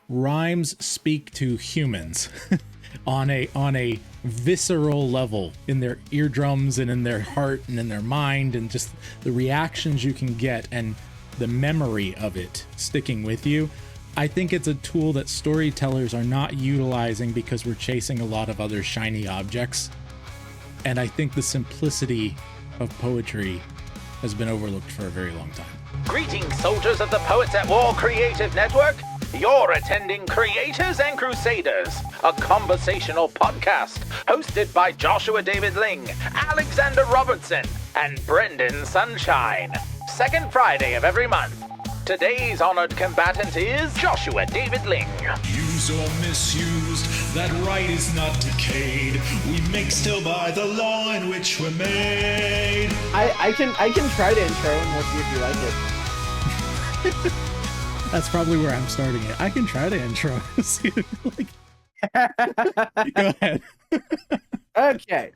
rhymes speak to humans on a visceral level, in their eardrums and in their heart and in their mind, and just the reactions you can get and the memory of it sticking with you. I think it's a tool that storytellers are not utilizing because we're chasing a lot of other shiny objects. And I think the simplicity of poetry has been overlooked for a very long time. Greetings, soldiers of the Poets at War Creative Network. You're attending Creators and Crusaders, a conversational podcast hosted by Joshua David Ling, Alexander Robertson, and Brendan Sunshine. Second Friday of every month. Today's honored combatant is Joshua David Ling. Used or misused, that right is not decayed. We make still by the law in which we're made. I can try to intro and we'll see if you like it. That's probably where I'm starting it. I can try to intro. See if you like. Go ahead. Okay.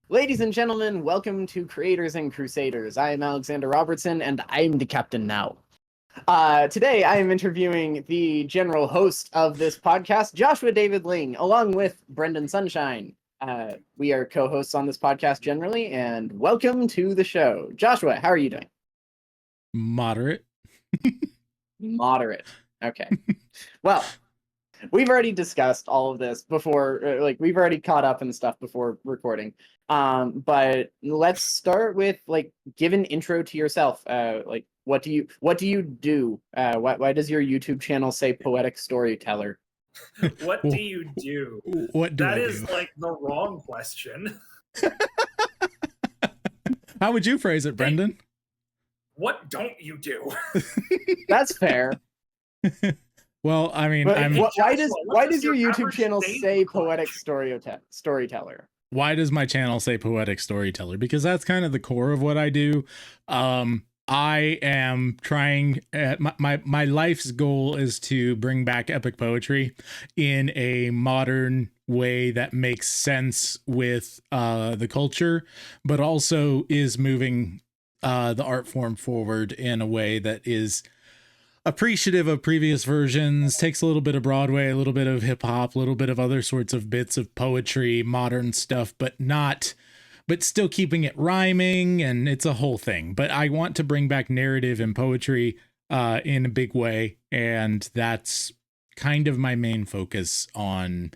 Ladies and gentlemen, welcome to Creators and Crusaders. I am Alexander Robertson, and I'm the captain now. Today, I am interviewing the general host of this podcast, Joshua David Ling, along with Brendan Sunshine. We are co-hosts on this podcast generally, and welcome to the show. Joshua, how are you doing? Moderate. Moderate. Okay. Well, we've already discussed all of this before, we've already caught up and stuff before recording. But let's start with give an intro to yourself. What do you do? Why does your YouTube channel say Poetic Storyteller? What do you do? What do that I is do? the wrong question. How would you phrase it, Brendan? What don't you do? That's fair. Well, I mean, But why does your your YouTube average channel day say look like? Poetic Storyteller? why does my channel say Poetic Storyteller? Because that's kind of the core of what I do. I am trying, my life's goal is to bring back epic poetry in a modern way that makes sense with the culture, but also is moving the art form forward in a way that is appreciative of previous versions, takes a little bit of Broadway, a little bit of hip hop, a little bit of other sorts of bits of poetry, modern stuff, but still keeping it rhyming, and it's a whole thing. But I want to bring back narrative and poetry in a big way, and that's kind of my main focus on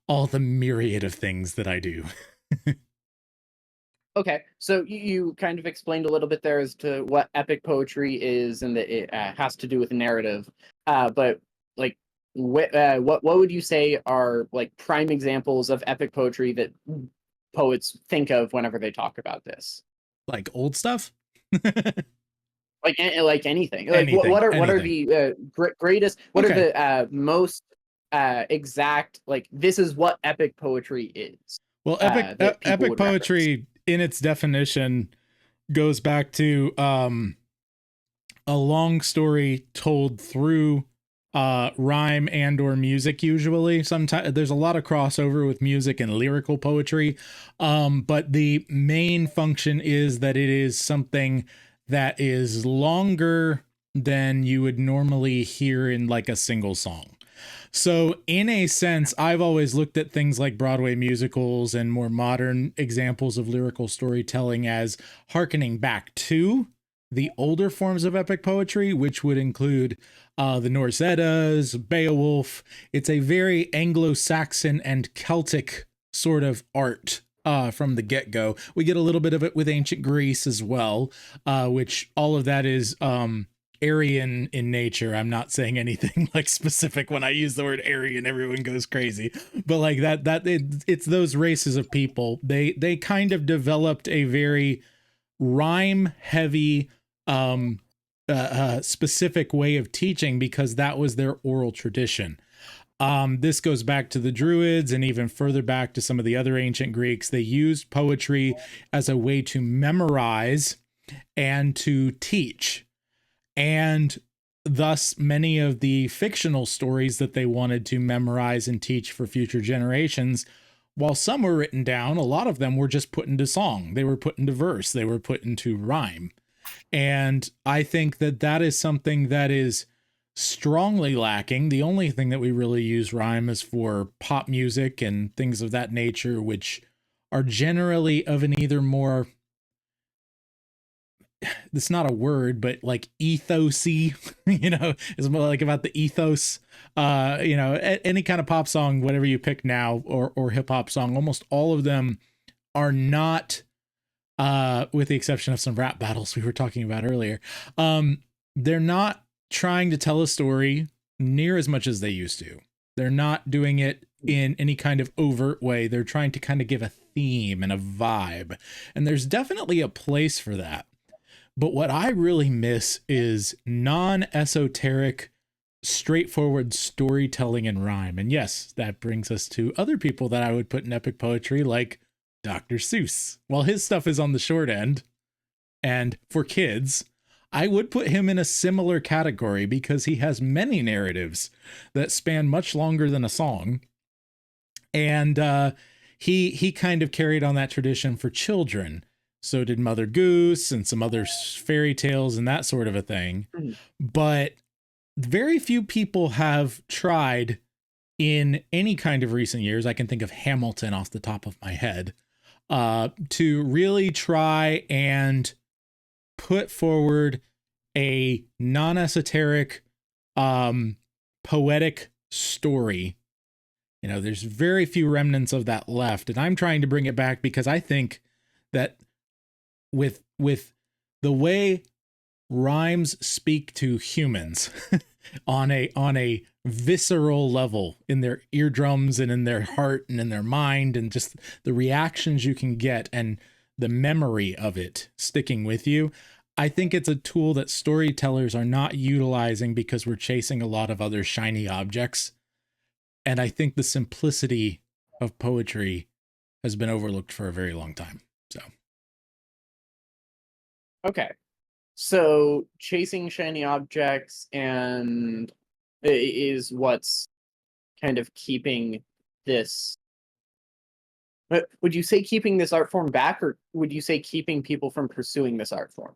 all the myriad of things that I do. Okay, so you kind of explained a little bit there as to what epic poetry is, and that it has to do with narrative. But like, what would you say are like prime examples of epic poetry that poets think of whenever they talk about this? Like old stuff? Like anything. Like Anything, what are anything. the greatest? What Okay. are the most exact? Like, this is what epic poetry is. Well, that people epic would poetry in its definition goes back to a long story told through rhyme and or music. Usually, sometimes there's a lot of crossover with music and lyrical poetry, but the main function is that it is something that is longer than you would normally hear in like a single song. So in a sense, I've always looked at things like Broadway musicals and more modern examples of lyrical storytelling as hearkening back to the older forms of epic poetry, which would include the Norse Eddas, Beowulf. It's a very Anglo-Saxon and Celtic sort of art from the get-go. We get a little bit of it with ancient Greece as well, which all of that is Aryan in nature. I'm not saying anything like specific. When I use the word Aryan, everyone goes crazy, but like it's those races of people. They kind of developed a very rhyme heavy specific way of teaching because that was their oral tradition. This goes back to the Druids and even further back to some of the other ancient Greeks. They used poetry as a way to memorize and to teach. And thus, many of the fictional stories that they wanted to memorize and teach for future generations, while some were written down, a lot of them were just put into song. They were put into verse. They were put into rhyme. And I think that that is something that is strongly lacking. The only thing that we really use rhyme is for pop music and things of that nature, which are generally of an either more, it's not a word, but like ethosy, it's more like about the ethos. Any kind of pop song, whatever you pick now, or hip hop song, almost all of them are not, with the exception of some rap battles we were talking about earlier. They're not trying to tell a story near as much as they used to. They're not doing it in any kind of overt way. They're trying to kind of give a theme and a vibe. And there's definitely a place for that. But what I really miss is non-esoteric, straightforward storytelling and rhyme. And yes, that brings us to other people that I would put in epic poetry, like Dr. Seuss. While his stuff is on the short end and for kids, I would put him in a similar category because he has many narratives that span much longer than a song. And he kind of carried on that tradition for children. So did Mother Goose and some other fairy tales and that sort of a thing. Mm-hmm. But very few people have tried in any kind of recent years. I can think of Hamilton off the top of my head, to really try and put forward a non-esoteric, poetic story. There's very few remnants of that left. And I'm trying to bring it back because I think that with the way rhymes speak to humans on a visceral level in their eardrums and in their heart and in their mind, and just the reactions you can get and the memory of it sticking with you, I think it's a tool that storytellers are not utilizing because we're chasing a lot of other shiny objects. And I think the simplicity of poetry has been overlooked for a very long time. So. Okay. So chasing shiny objects and is what's kind of keeping this. Would you say keeping this art form back, or would you say keeping people from pursuing this art form?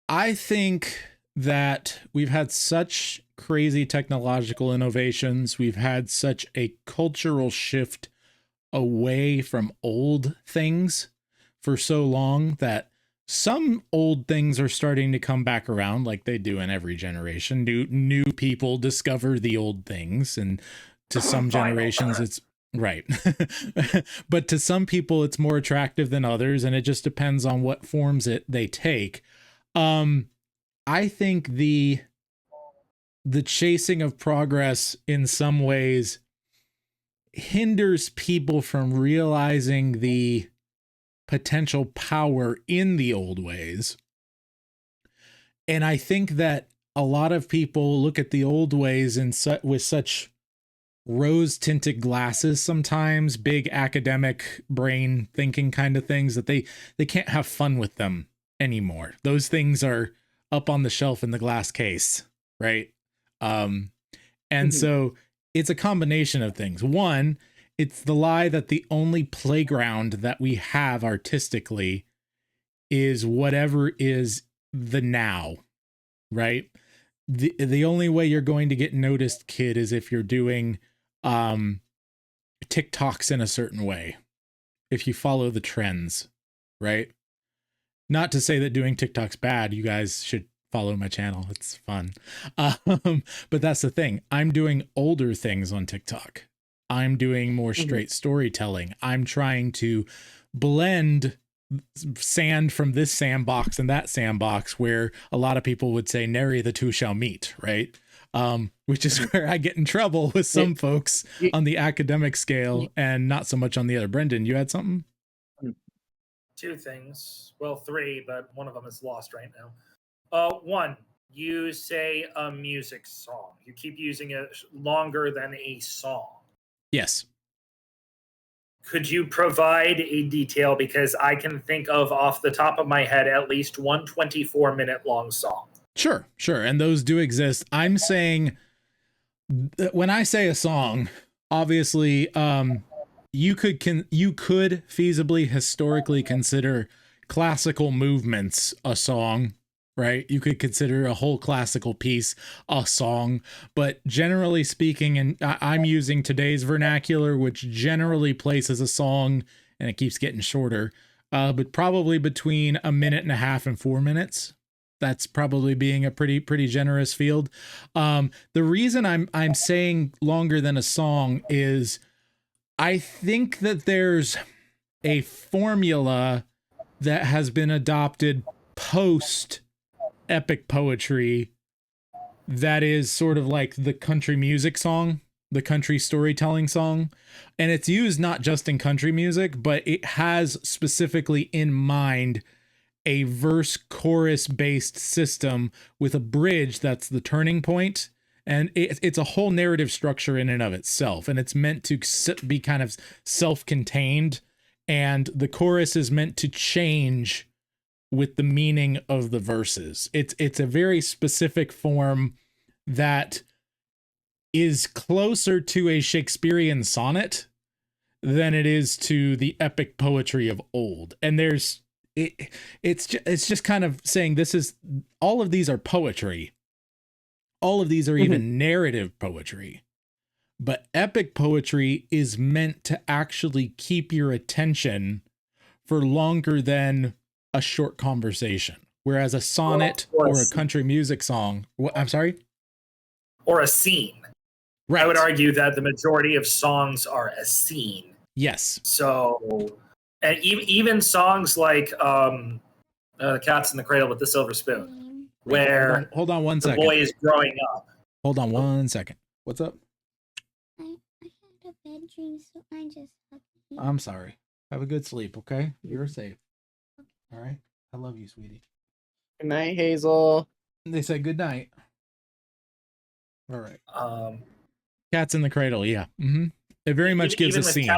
I think that we've had such crazy technological innovations. We've had such a cultural shift away from old things for so long that some old things are starting to come back around, like they do in every generation. New people discover the old things, and to some generations it's right. But to some people it's more attractive than others, and it just depends on what forms they take. I think the chasing of progress in some ways hinders people from realizing the potential power in the old ways. And I think that a lot of people look at the old ways with such rose-tinted glasses sometimes, big academic brain thinking kind of things, that they can't have fun with them anymore. Those things are up on the shelf in the glass case, right? So it's a combination of things. One, it's the lie that the only playground that we have artistically is whatever is the now, right? The only way you're going to get noticed, kid, is if you're doing TikToks in a certain way, if you follow the trends, right? Not to say that doing TikTok's bad. You guys should follow my channel. It's fun. But that's the thing. I'm doing older things on TikTok. I'm doing more straight storytelling. I'm trying to blend sand from this sandbox and that sandbox, where a lot of people would say nary the two shall meet, right? Which is where I get in trouble with some folks on the academic scale and not so much on the other. Brendan, you had something? Two things. Well, three, but one of them is lost right now. One, you say a music song. You keep using it longer than a song. Yes. Could you provide a detail? Because I can think of off the top of my head at least one 24-minute long song. Sure. And those do exist. I'm saying when I say a song, obviously, you could feasibly historically consider classical movements a song, right? You could consider a whole classical piece a song, but generally speaking, and I'm using today's vernacular, which generally places a song, and it keeps getting shorter, but probably between 1.5 minutes and 4 minutes. That's probably being a pretty generous field. The reason I'm saying longer than a song is I think that there's a formula that has been adopted post epic poetry that is sort of like the country music song, the country storytelling song. And it's used not just in country music, but it has specifically in mind a verse chorus based system with a bridge that's the turning point. And it's a whole narrative structure in and of itself. And it's meant to be kind of self-contained. And the chorus is meant to change with the meaning of the verses. It's a very specific form that is closer to a Shakespearean sonnet than it is to the epic poetry of old. And it's just kind of saying all of these are poetry. All of these are even narrative poetry. But epic poetry is meant to actually keep your attention for longer than a short conversation. Whereas a sonnet or a country music song, I'm sorry? Or a scene. Right. I would argue that the majority of songs are a scene. Yes. So, and even songs like The Cat's in the Cradle with the Silver Spoon, where hold on one the second. boy is growing up. Hold on 1 second. What's up? I had a bad dream, so I just hugged you. I'm sorry. Have a good sleep, okay? You're safe. All right? I love you, sweetie. Good night, Hazel. They said good night. All right. Cat's in the Cradle, yeah. Mm-hmm. It very much gives a scene.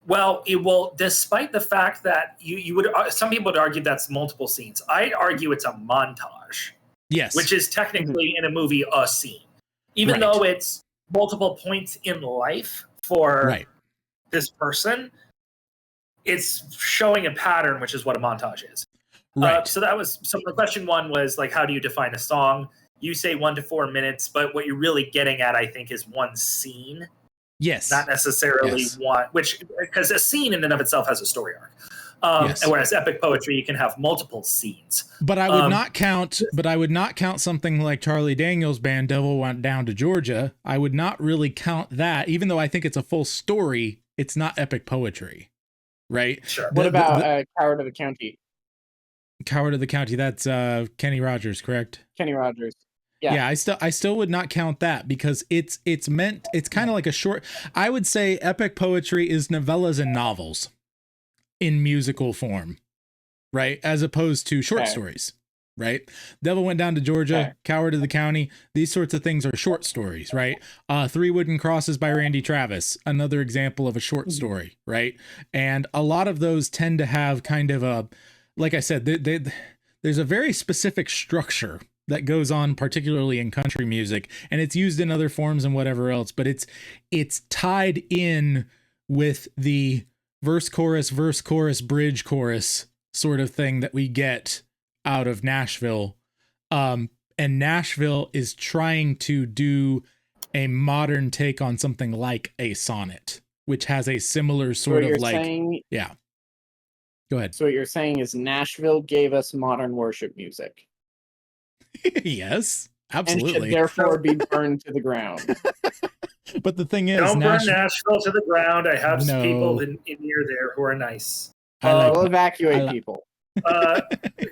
Well, it will, despite the fact that you would, some people would argue that's multiple scenes. I'd argue it's a montage. Yes. Which is technically in a movie a scene. Even though it's multiple points in life for this person, it's showing a pattern, which is what a montage is. Right. So the question one was like, how do you define a song? You say 1 to 4 minutes, but what you're really getting at, I think, is one scene. Yes. Not necessarily one, because a scene in and of itself has a story arc. And whereas epic poetry, you can have multiple scenes. But I would not count. But I would not count something like Charlie Daniels' band "Devil Went Down to Georgia." I would not really count that, even though I think it's a full story. It's not epic poetry, right? Sure. What about Coward of the County? Coward of the County. That's Kenny Rogers, correct? Kenny Rogers. Yeah. I still would not count that because it's kind of like a short. I would say epic poetry is novellas and novels in musical form, right? As opposed to short stories, right? Devil Went Down to Georgia, Coward of the County. These sorts of things are short stories, right? Three Wooden Crosses by Randy Travis, another example of a short story, right? And a lot of those tend to have kind of a, like I said, there's a very specific structure that goes on, particularly in country music, and it's used in other forms and whatever else, but it's tied in with the verse, chorus, bridge, chorus sort of thing that we get out of Nashville. And Nashville is trying to do a modern take on something like a sonnet, which has a similar sort of like, yeah. Go ahead. So what you're saying is Nashville gave us modern worship music. Yes, absolutely. And should therefore be burned to the ground. But the thing is, don't burn Nashville to the ground. I have some people near there who are nice. We'll evacuate people.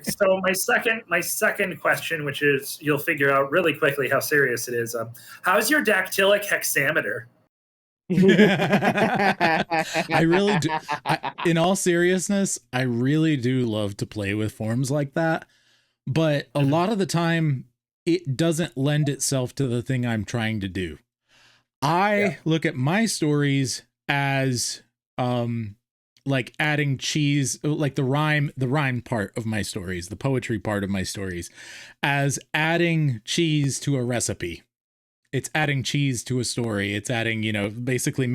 So my second question, which is you'll figure out really quickly how serious it is. How's your dactylic hexameter? I really do. In all seriousness, I really do love to play with forms like that. But a lot of the time, it doesn't lend itself to the thing I'm trying to do. I look at my stories as like adding cheese, like the rhyme part of my stories, the poetry part of my stories, as adding cheese to a recipe. it's adding cheese to a story. It's adding, you know, basically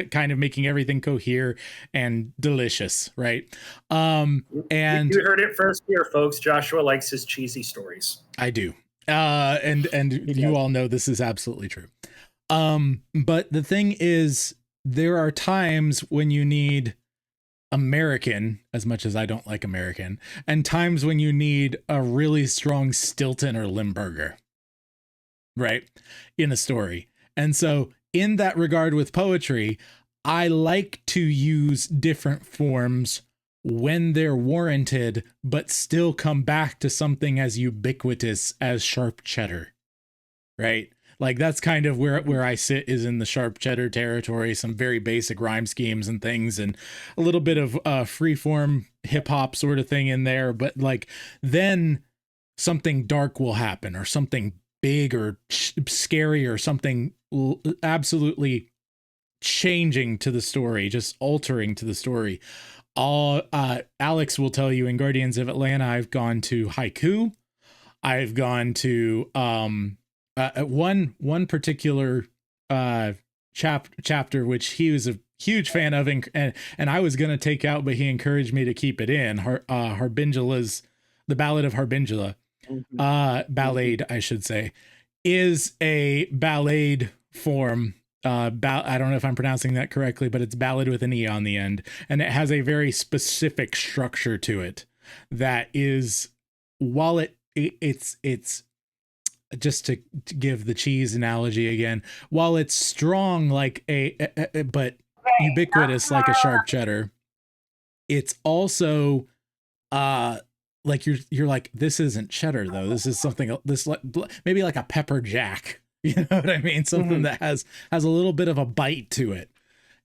kind of making everything cohere and delicious, right? And you heard it first here, folks. Joshua likes his cheesy stories. I do. And you all know this is absolutely true. But the thing is, there are times when you need American, as much as I don't like American, and times when you need a really strong Stilton or Limburger, right, in a story. And so in that regard with poetry, I like to use different forms when they're warranted, but still come back to something as ubiquitous as sharp cheddar, right? Like that's kind of where I sit, is in the sharp cheddar territory, some very basic rhyme schemes and things, and a little bit of freeform hip hop sort of thing in there. But like then something dark will happen, or something big or scary, or something absolutely changing to the story, just altering to the story. Alex will tell you, in Guardians of Atlanta, I've gone to haiku. I've gone to one particular chapter, which he was a huge fan of, and I was gonna take out, but he encouraged me to keep it in. Harbingula's, the Ballad of Harbingula, ballade, I should say, is a ballade form. I don't know if I'm pronouncing that correctly, but it's ballad with an E on the end, and it has a very specific structure to it that is, while it's just to give the cheese analogy again, while it's strong like but ubiquitous like a sharp cheddar, it's also like you're like, this isn't cheddar though, this is something, this like maybe like a pepper jack, you know what I mean, something that has a little bit of a bite to it.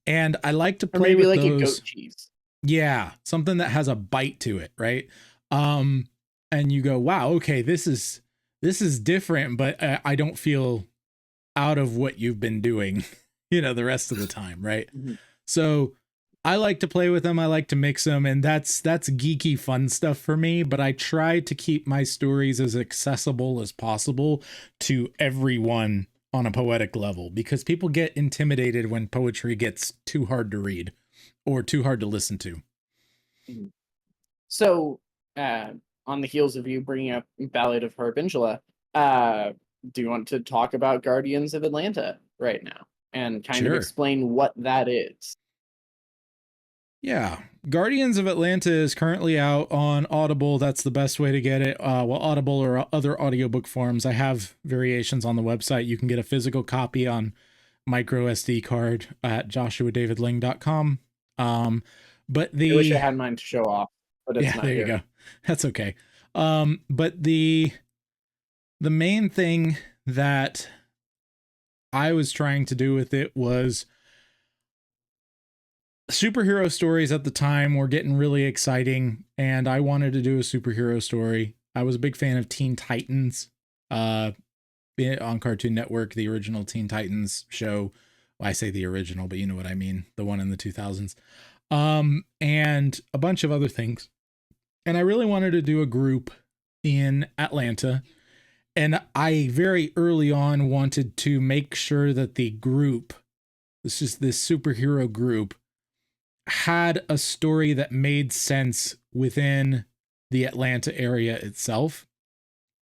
And I like to play with like those. A goat cheese. Yeah, something that has a bite to it, right? And you go, wow, okay, this is different, but I don't feel out of what you've been doing, you know, the rest of the time, right? So I like to play with them. I like to mix them, and that's geeky fun stuff for me. But I try to keep my stories as accessible as possible to everyone on a poetic level, because people get intimidated when poetry gets too hard to read or too hard to listen to. So, on the heels of you bringing up Ballad of Harbingula, do you want to talk about Guardians of Atlanta right now and kind of explain what that is? Yeah, Guardians of Atlanta is currently out on Audible. That's the best way to get it. Well, Audible or other audiobook forms. I have variations on the website. You can get a physical copy on micro SD card at joshuadavidling.com. But I wish I had mine to show off, but it's not there here. You go. That's okay. But the main thing that I was trying to do with it was, superhero stories at the time were getting really exciting, and I wanted to do a superhero story. I was a big fan of Teen Titans on Cartoon Network, the original Teen Titans show. Well, I say the original, but you know what I mean, the one in the 2000s. And a bunch of other things. And I really wanted to do a group in Atlanta. And I very early on wanted to make sure that the group, this superhero group, had a story that made sense within the Atlanta area itself.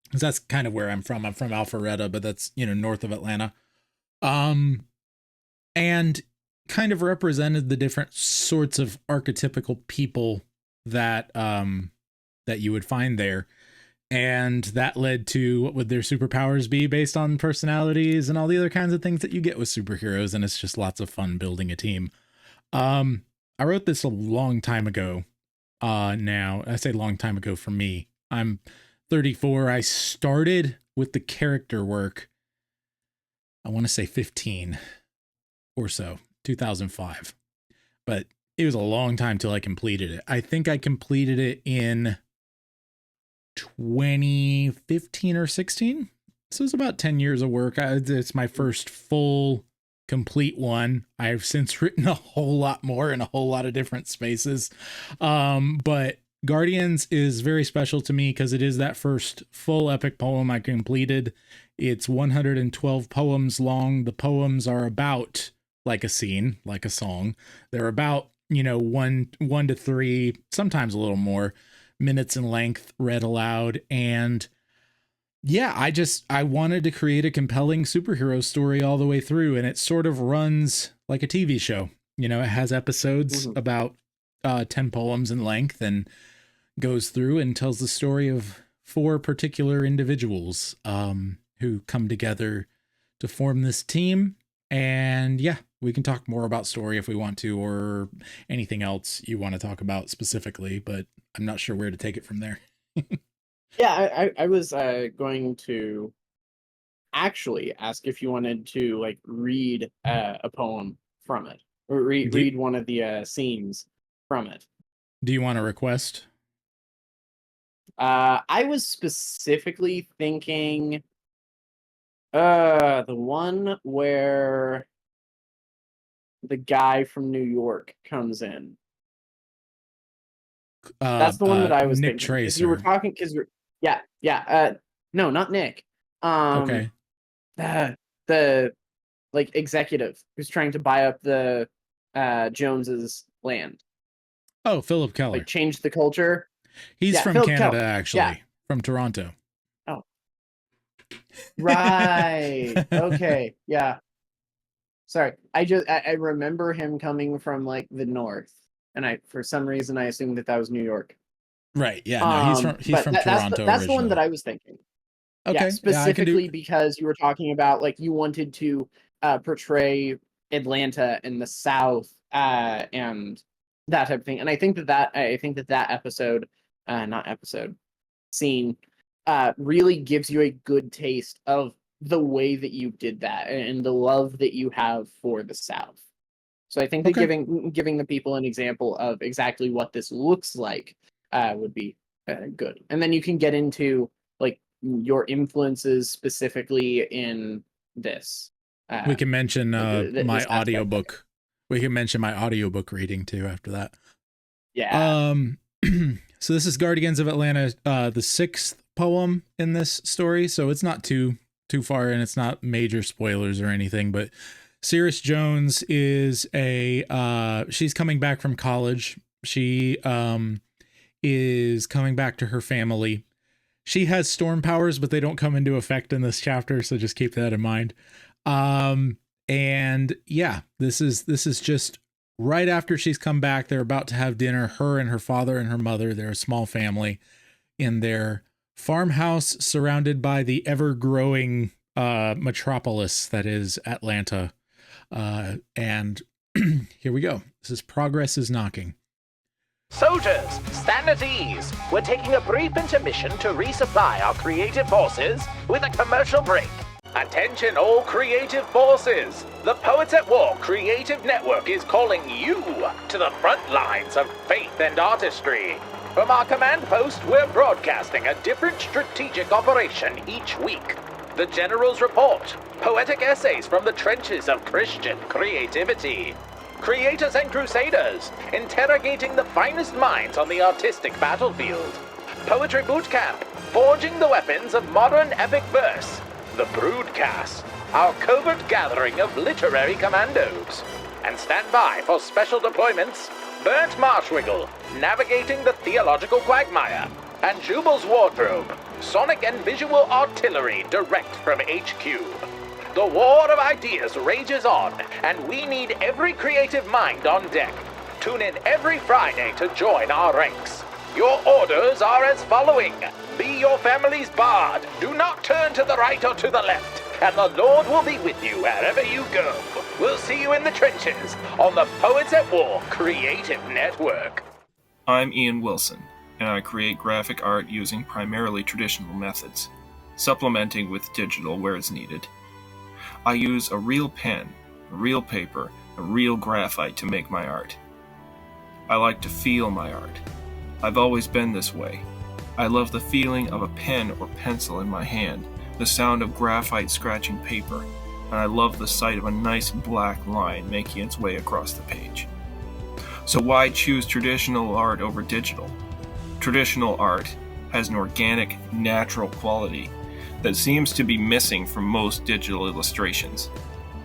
Because that's kind of where I'm from. I'm from Alpharetta, but that's, you know, north of Atlanta. And kind of represented the different sorts of archetypical people that that you would find there. And that led to, what would their superpowers be based on personalities and all the other kinds of things that you get with superheroes. And it's just lots of fun building a team. I wrote this a long time ago. Now I say long time ago for me. I'm 34. I started with the character work, I want to say 15 or so, 2005. But it was a long time till I completed it. I think I completed it in 2015 or 16. So it was about 10 years of work. It's my first full complete one. I've since written a whole lot more in a whole lot of different spaces. But Guardians is very special to me because it is that first full epic poem I completed. It's 112 poems long. The poems are about like a scene, like a song. They're about, one to three, sometimes a little more minutes in length, read aloud. And yeah, I wanted to create a compelling superhero story all the way through, and it sort of runs like a TV show. It has episodes about 10 poems in length and goes through and tells the story of 4 particular individuals who come together to form this team. And yeah, we can talk more about story if we want to, or anything else you want to talk about specifically, but I'm not sure where to take it from there. Yeah, I was going to actually ask if you wanted to like read a poem from it, or read one of the scenes from it. Do you want to request? I was specifically thinking the one where the guy from New York comes in. That's the one that I was Nick thinking. Tracer. Because you were talking, no, not Nick. Okay. The like executive who's trying to buy up the Jones's land. Oh, Philip Keller. Like change the culture. He's from Philip Canada, Keller. actually. Yeah. From Toronto. Oh. Right. Okay. Yeah. Sorry. I remember him coming from like the north, and for some reason I assumed that was New York. Right. Yeah. No, he's from Toronto. That's the one that I was thinking. Okay. Yeah, specifically because you were talking about like you wanted to portray Atlanta in the South and that type of thing. And I think that episode, scene really gives you a good taste of the way that you did that and the love that you have for the South. So I think that giving the people an example of exactly what this looks like would be good. And then you can get into like your influences specifically in this. We can mention my audiobook. We can mention my audiobook reading too after that. Yeah. So this is Guardians of Atlanta, the 6th poem in this story. So it's not too far, and it's not major spoilers or anything, but Cirrus Jones is she's coming back from college. She is coming back to her family. She has storm powers, but they don't come into effect in this chapter, so just keep that in mind. And yeah, this is just right after she's come back. They're about to have dinner, her and her father and her mother. They're a small family in their farmhouse surrounded by the ever-growing metropolis that is Atlanta. And here we go. This is Progress is Knocking. Soldiers, stand at ease. We're taking a brief intermission to resupply our creative forces with a commercial break. Attention all creative forces. The Poets at War Creative Network is calling you to the front lines of faith and artistry. From our command post, we're broadcasting a different strategic operation each week. The General's Report, poetic essays from the trenches of Christian creativity. Creators and Crusaders, interrogating the finest minds on the artistic battlefield. Poetry Bootcamp, forging the weapons of modern epic verse. The Broodcast, our covert gathering of literary commandos. And stand by for special deployments, Burnt Marshwiggle, navigating the theological quagmire. And Jubal's Wardrobe, sonic and visual artillery direct from HQ. The war of ideas rages on, and we need every creative mind on deck. Tune in every Friday to join our ranks. Your orders are as following. Be your family's bard. Do not turn to the right or to the left, and the Lord will be with you wherever you go. We'll see you in the trenches on the Poets at War Creative Network. I'm Ian Wilson, and I create graphic art using primarily traditional methods, supplementing with digital where it's needed. I use a real pen, a real paper, a real graphite to make my art. I like to feel my art. I've always been this way. I love the feeling of a pen or pencil in my hand, the sound of graphite scratching paper, and I love the sight of a nice black line making its way across the page. So why choose traditional art over digital? Traditional art has an organic, natural quality that seems to be missing from most digital illustrations.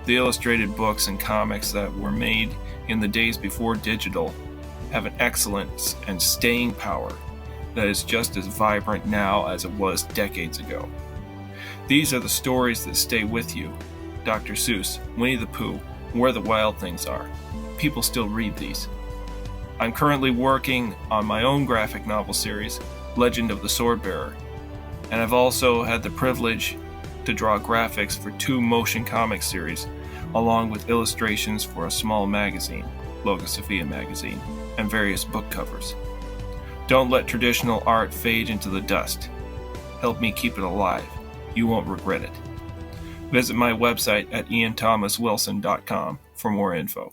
The illustrated books and comics that were made in the days before digital have an excellence and staying power that is just as vibrant now as it was decades ago. These are the stories that stay with you. Dr. Seuss, Winnie the Pooh, Where the Wild Things Are. People still read these. I'm currently working on my own graphic novel series, Legend of the Swordbearer, and I've also had the privilege to draw graphics for 2 motion comic series, along with illustrations for a small magazine, Logosophia magazine, and various book covers. Don't let traditional art fade into the dust. Help me keep it alive. You won't regret it. Visit my website at ianthomaswilson.com for more info.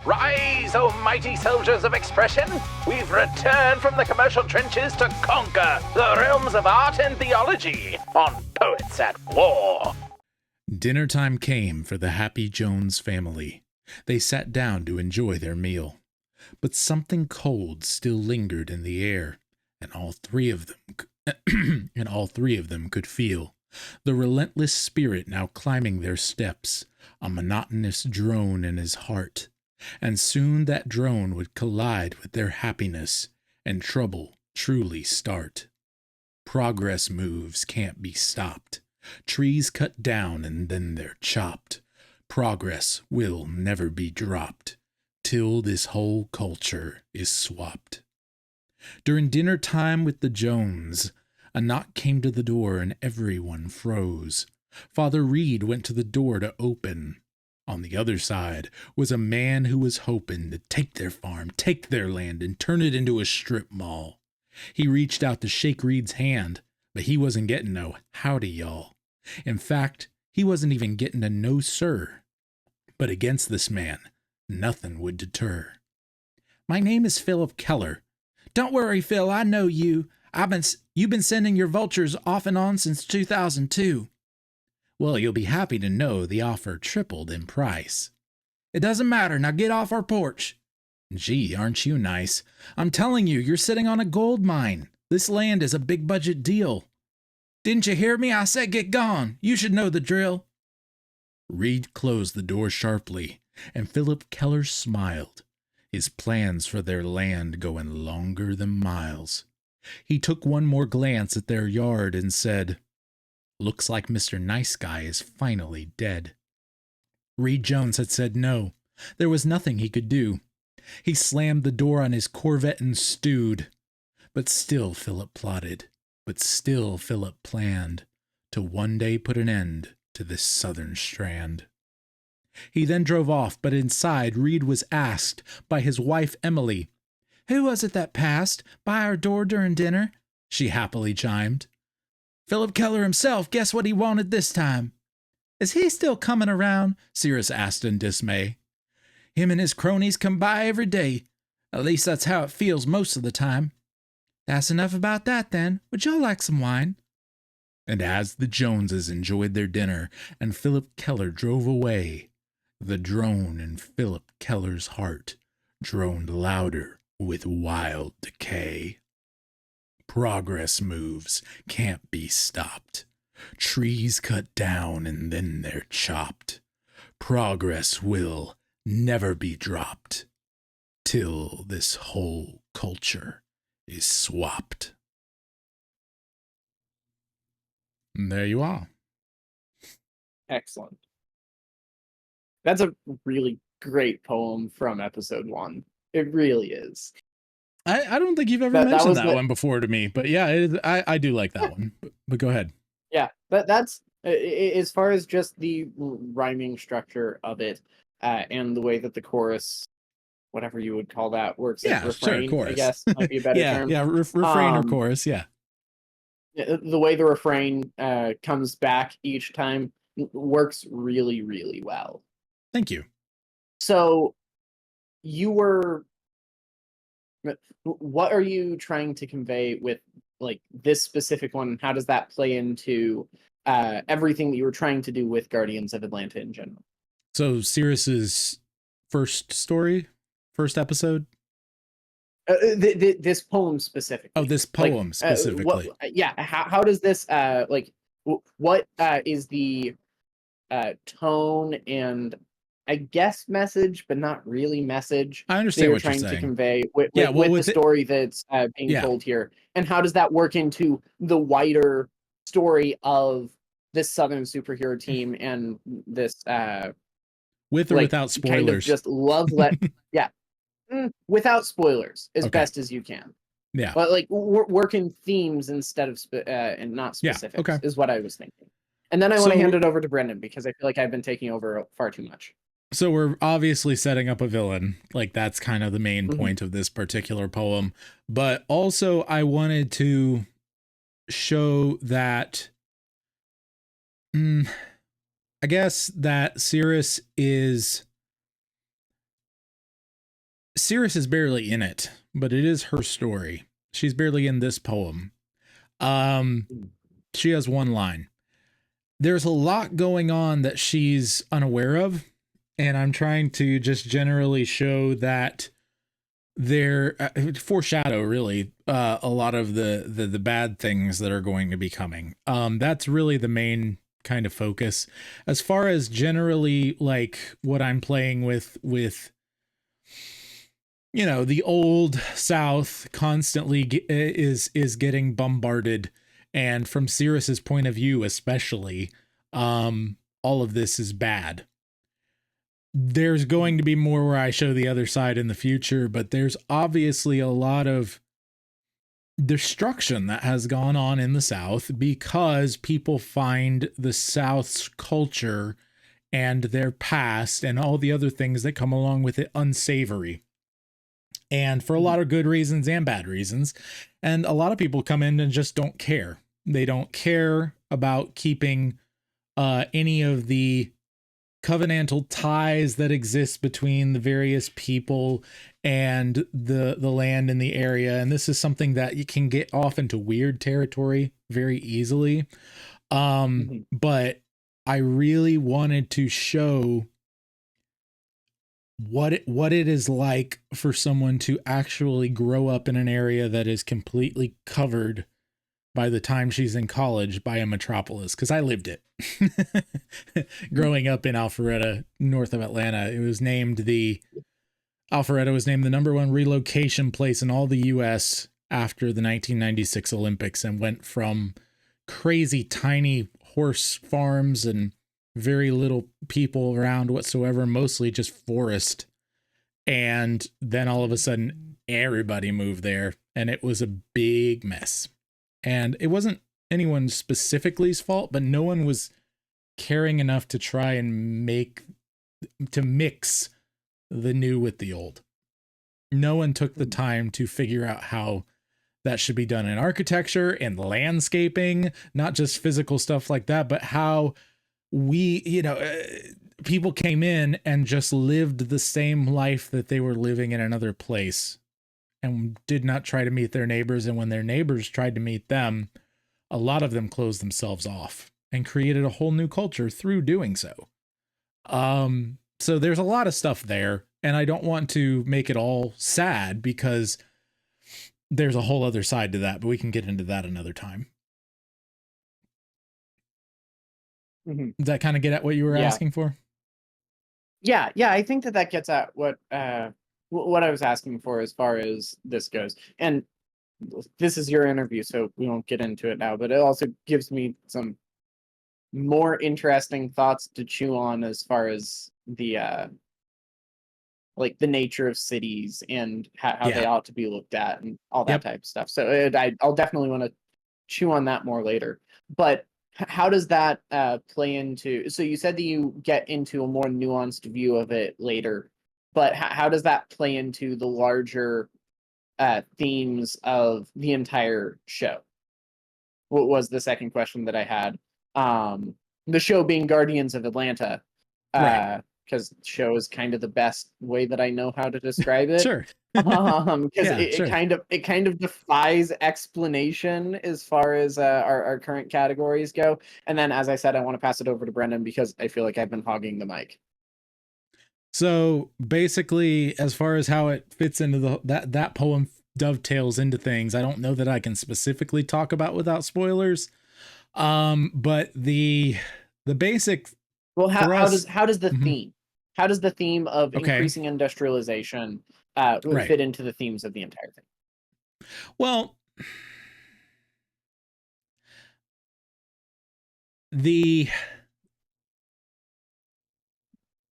Rise, O mighty soldiers of expression! We've returned from the commercial trenches to conquer the realms of art and theology on Poets at War. Dinner time came for the Happy Jones family. They sat down to enjoy their meal. But something cold still lingered in the air, and all three of them could feel the relentless spirit now climbing their steps, a monotonous drone in his heart. And soon that drone would collide with their happiness, and trouble truly start. Progress moves can't be stopped. Trees cut down and then they're chopped. Progress will never be dropped, till this whole culture is swapped. During dinner time with the Jones, a knock came to the door and everyone froze. Father Reed went to the door to open. On the other side was a man who was hoping to take their farm, take their land, and turn it into a strip mall. He reached out to shake Reed's hand, but he wasn't getting no howdy y'all. In fact, he wasn't even getting a no sir. But against this man, nothing would deter. My name is Philip Keller. Don't worry, Phil, I know you. You've been sending your vultures off and on since 2002. Well, you'll be happy to know the offer tripled in price. It doesn't matter, now get off our porch. Gee, aren't you nice? I'm telling you, you're sitting on a gold mine. This land is a big budget deal. Didn't you hear me? I said get gone. You should know the drill. Reed closed the door sharply, and Philip Keller smiled, his plans for their land going longer than miles. He took one more glance at their yard and said, Looks like Mr. Nice Guy is finally dead. Reed Jones had said no. There was nothing he could do. He slammed the door on his Corvette and stewed. But still Philip plotted. But still Philip planned to one day put an end to this southern strand. He then drove off, but inside Reed was asked by his wife Emily, Who was it that passed by our door during dinner? She happily chimed. Philip Keller himself, guess what he wanted this time? Is he still coming around? Cirrus asked in dismay. Him and his cronies come by every day. At least that's how it feels most of the time. That's enough about that then. Would y'all like some wine? And as the Joneses enjoyed their dinner and Philip Keller drove away, the drone in Philip Keller's heart droned louder with wild decay. Progress moves can't be stopped. Trees cut down and then they're chopped. Progress will never be dropped till this whole culture is swapped. And there you are. Excellent. That's a really great poem from episode 1. It really is. I don't think you've ever mentioned that one before to me, but yeah, I do like that one. But go ahead. Yeah, that's as far as just the rhyming structure of it, and the way that the chorus, whatever you would call that, works. Yeah, refrain, sure, chorus. I guess might be a better term. Yeah, refrain or chorus. Yeah. The way the refrain comes back each time works really, really well. Thank you. So, what are you trying to convey with like this specific one? How does that play into everything that you were trying to do with Guardians of Atlanta in general? So Cirrus's first episode? This poem specifically. Oh, this Like, poem specifically. how does this what is the tone and, I guess, message, but not really message, I they understand are what you're trying to saying. convey with, Yeah, well, the with it, story that's being Yeah. told here, and how does that work into the wider story of this Southern superhero team and this with or like without kind of spoilers. just yeah, without spoilers as Okay. best as you can, Yeah. but like work in themes instead of and not Yeah, specifics, okay. is what I was thinking. And then I want to So- hand it over to Brendan because I feel like I've been taking over far too much. So we're obviously setting up a villain. Like, that's kind of the main Mhm. point of this particular poem. But also I wanted to show that I guess that Cirrus is barely in it, but it is her story. She's barely in this poem. She has one line. There's a lot going on that she's unaware of, and I'm trying to just generally show that there foreshadow really a lot of the bad things that are going to be coming. That's really the main kind of focus. As far as generally like what I'm playing with you know, the old South constantly is getting bombarded, and from Cirrus's point of view especially, all of this is bad. There's going to be more where I show the other side in the future, but there's obviously a lot of destruction that has gone on in the South because people find the South's culture and their past and all the other things that come along with it unsavory. And for a lot of good reasons and bad reasons. And a lot of people come in and just don't care. They don't care about keeping any of the covenantal ties that exist between the various people and the land in the area. And this is something that you can get off into weird territory very easily. But I really wanted to show what it is like for someone to actually grow up in an area that is completely covered by the time she's in college by a metropolis, because I lived it. Growing up in Alpharetta, north of Atlanta, Alpharetta was named the #1 relocation place in all the US after the 1996 Olympics, and went from crazy tiny horse farms and very little people around whatsoever, mostly just forest. And then all of a sudden everybody moved there, and it was a big mess. And it wasn't anyone specifically's fault, but no one was caring enough to try and mix the new with the old. No one took the time to figure out how that should be done in architecture and landscaping, not just physical stuff like that, but how people came in and just lived the same life that they were living in another place and did not try to meet their neighbors. And when their neighbors tried to meet them, a lot of them closed themselves off and created a whole new culture through doing so. So there's a lot of stuff there, and I don't want to make it all sad because there's a whole other side to that, but we can get into that another time. Does that kind of get at what you were asking for? Yeah, I think that gets at what I was asking for as far as this goes. And this is your interview, so we won't get into it now, but it also gives me some more interesting thoughts to chew on as far as the like the nature of cities and how they ought to be looked at and all that type of stuff. So I'll definitely want to chew on that more later. But how does that play into, so you said that you get into a more nuanced view of it later, but how does that play into the larger themes of the entire show? What was the second question that I had? The show being Guardians of Atlanta, because show is kind of the best way that I know how to describe it. Sure. Because sure. it kind of defies explanation as far as our current categories go. And then, as I said, I want to pass it over to Brendan because I feel like I've been hogging the mic. So basically, as far as how it fits into that poem dovetails into things, I don't know that I can specifically talk about without spoilers. But the basic. Well, how does the Mhm. theme? How does the theme of Okay. increasing industrialization Right. fit into the themes of the entire thing? Well,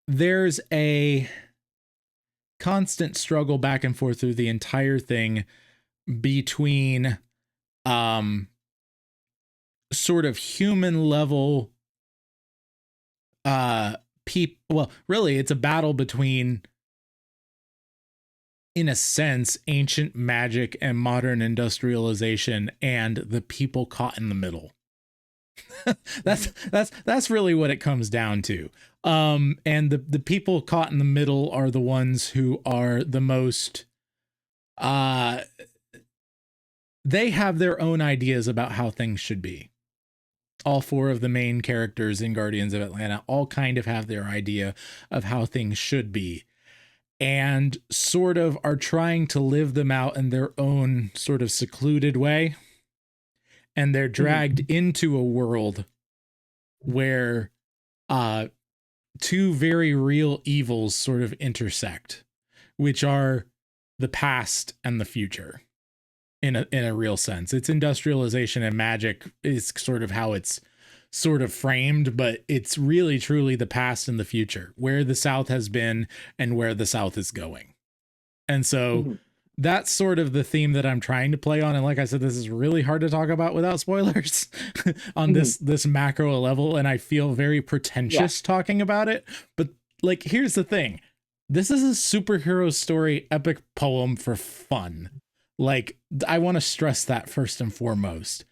there's a constant struggle back and forth through the entire thing between sort of human level well, really it's a battle between, in a sense, ancient magic and modern industrialization and the people caught in the middle. that's really what it comes down to. And the people caught in the middle are the ones who are the most they have their own ideas about how things should be. All four of the main characters in Guardians of Atlanta all kind of have their idea of how things should be, and sort of are trying to live them out in their own sort of secluded way. And they're dragged into a world where two very real evils sort of intersect, which are the past and the future. In a real sense, it's industrialization and magic is sort of how it's sort of framed, but it's really truly the past and the future, where the South has been and where the South is going. And so that's sort of the theme that I'm trying to play on. And like I said, this is really hard to talk about without spoilers on this macro level. And I feel very pretentious talking about it. But like, here's the thing. This is a superhero story epic poem for fun. Like, I want to stress that first and foremost.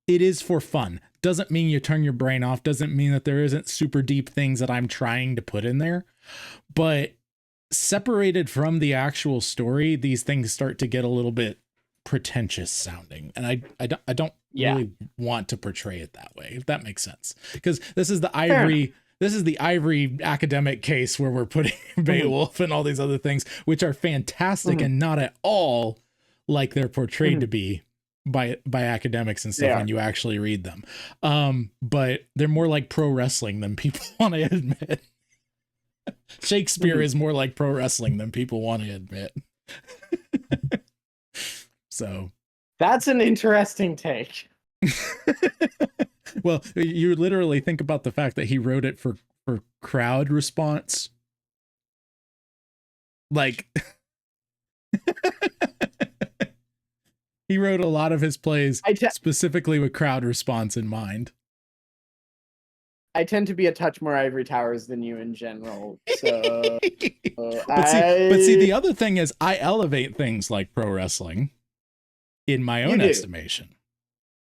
It is for fun. Doesn't mean you turn your brain off. Doesn't mean that there isn't super deep things that I'm trying to put in there. But separated from the actual story, these things start to get a little bit pretentious sounding. And I don't really want to portray it that way, if that makes sense. Because this is the Ivory academic case where we're putting Beowulf and all these other things, which are fantastic and not at all like they're portrayed to be by academics and stuff when you actually read them. But they're more like pro wrestling than people want to admit. Shakespeare is more like pro wrestling than people want to admit. So that's an interesting take. Well, you literally think about the fact that he wrote it for crowd response. Like he wrote a lot of his plays specifically with crowd response in mind. I tend to be a touch more Ivory Towers than you in general. So but see, the other thing is I elevate things like pro wrestling in my own estimation.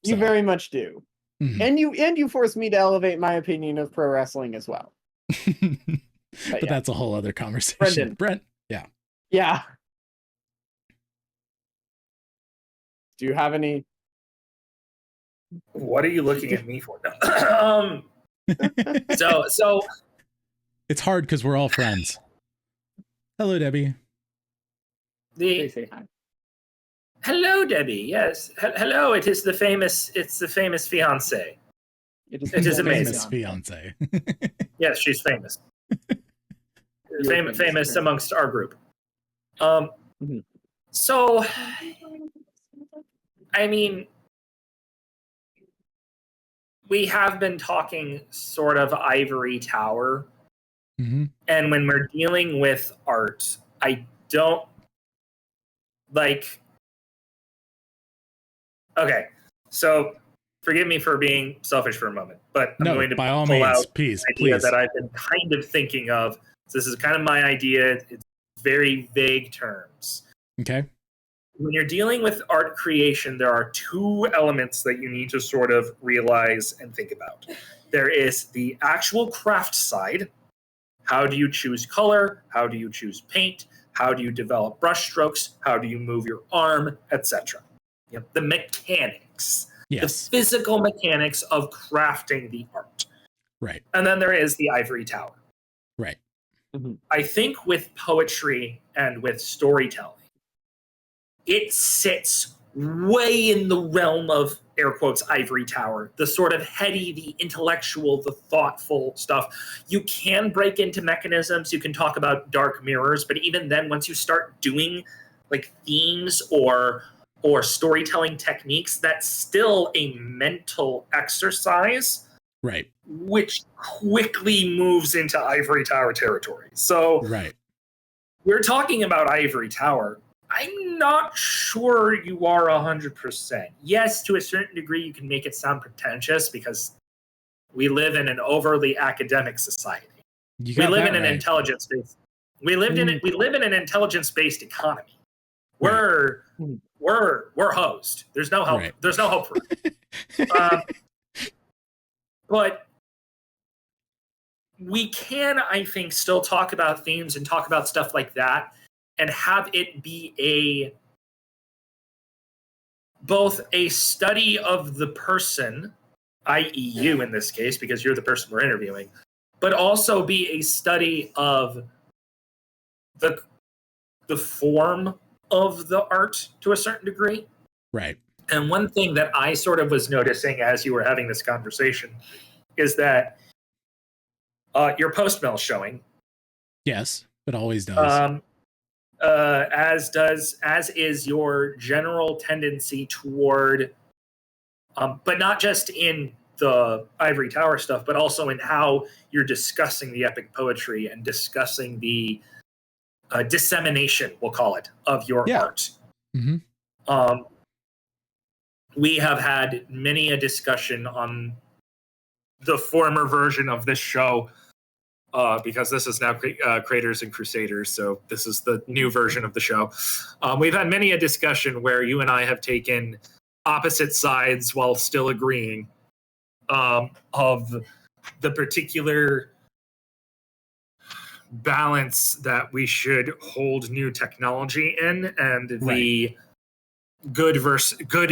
You very much do. And you force me to elevate my opinion of pro wrestling as well. But that's a whole other conversation. Brent. Yeah. Do you have any? What are you looking at me for? So it's hard because we're all friends. Hello, Debbie. Say hi. Hello, Debbie. Yes. Hello. It's the famous fiance. It is amazing. Famous fiance. Yes, she's famous. famous amongst our group. So, I mean, we have been talking sort of ivory tower. And when we're dealing with art, I don't like. Okay, so forgive me for being selfish for a moment, but I'm going to by all pull means, out please, an idea that I've been kind of thinking of. So this is kind of my idea. It's very vague terms. Okay. When you're dealing with art creation, there are two elements that you need to sort of realize and think about. There is the actual craft side. How do you choose color? How do you choose paint? How do you develop brush strokes? How do you move your arm, etc.? You know, the mechanics, the physical mechanics of crafting the art. Right. And then there is the ivory tower. Right. I think with poetry and with storytelling, it sits way in the realm of, air quotes, ivory tower, the sort of heady, the intellectual, the thoughtful stuff. You can break into mechanisms. You can talk about dark mirrors, but even then, once you start doing like themes or storytelling techniques, that's still a mental exercise, right? Which quickly moves into ivory tower territory. So right, we're talking about ivory tower. I'm not sure you are 100%. Yes, to a certain degree, you can make it sound pretentious because we live in an overly academic society. We live in an intelligence-based. We live in an intelligence-based economy. We're hosed. There's no help. Right. There's no hope for it. But we can, I think, still talk about themes and talk about stuff like that, and have it be both a study of the person, i.e. you in this case, because you're the person we're interviewing, but also be a study of the form of the art to a certain degree. Right. And one thing that I sort of was noticing as you were having this conversation is that your post mill showing. Yes, it always does. As is your general tendency toward, but not just in the ivory tower stuff, but also in how you're discussing the epic poetry and discussing the dissemination, we'll call it, of your art. Mm-hmm. We have had many a discussion on the former version of this show, because this is now Creators and Crusaders, so this is the new version of the show. We've had many a discussion where you and I have taken opposite sides while still agreeing of the particular balance that we should hold new technology in, and the good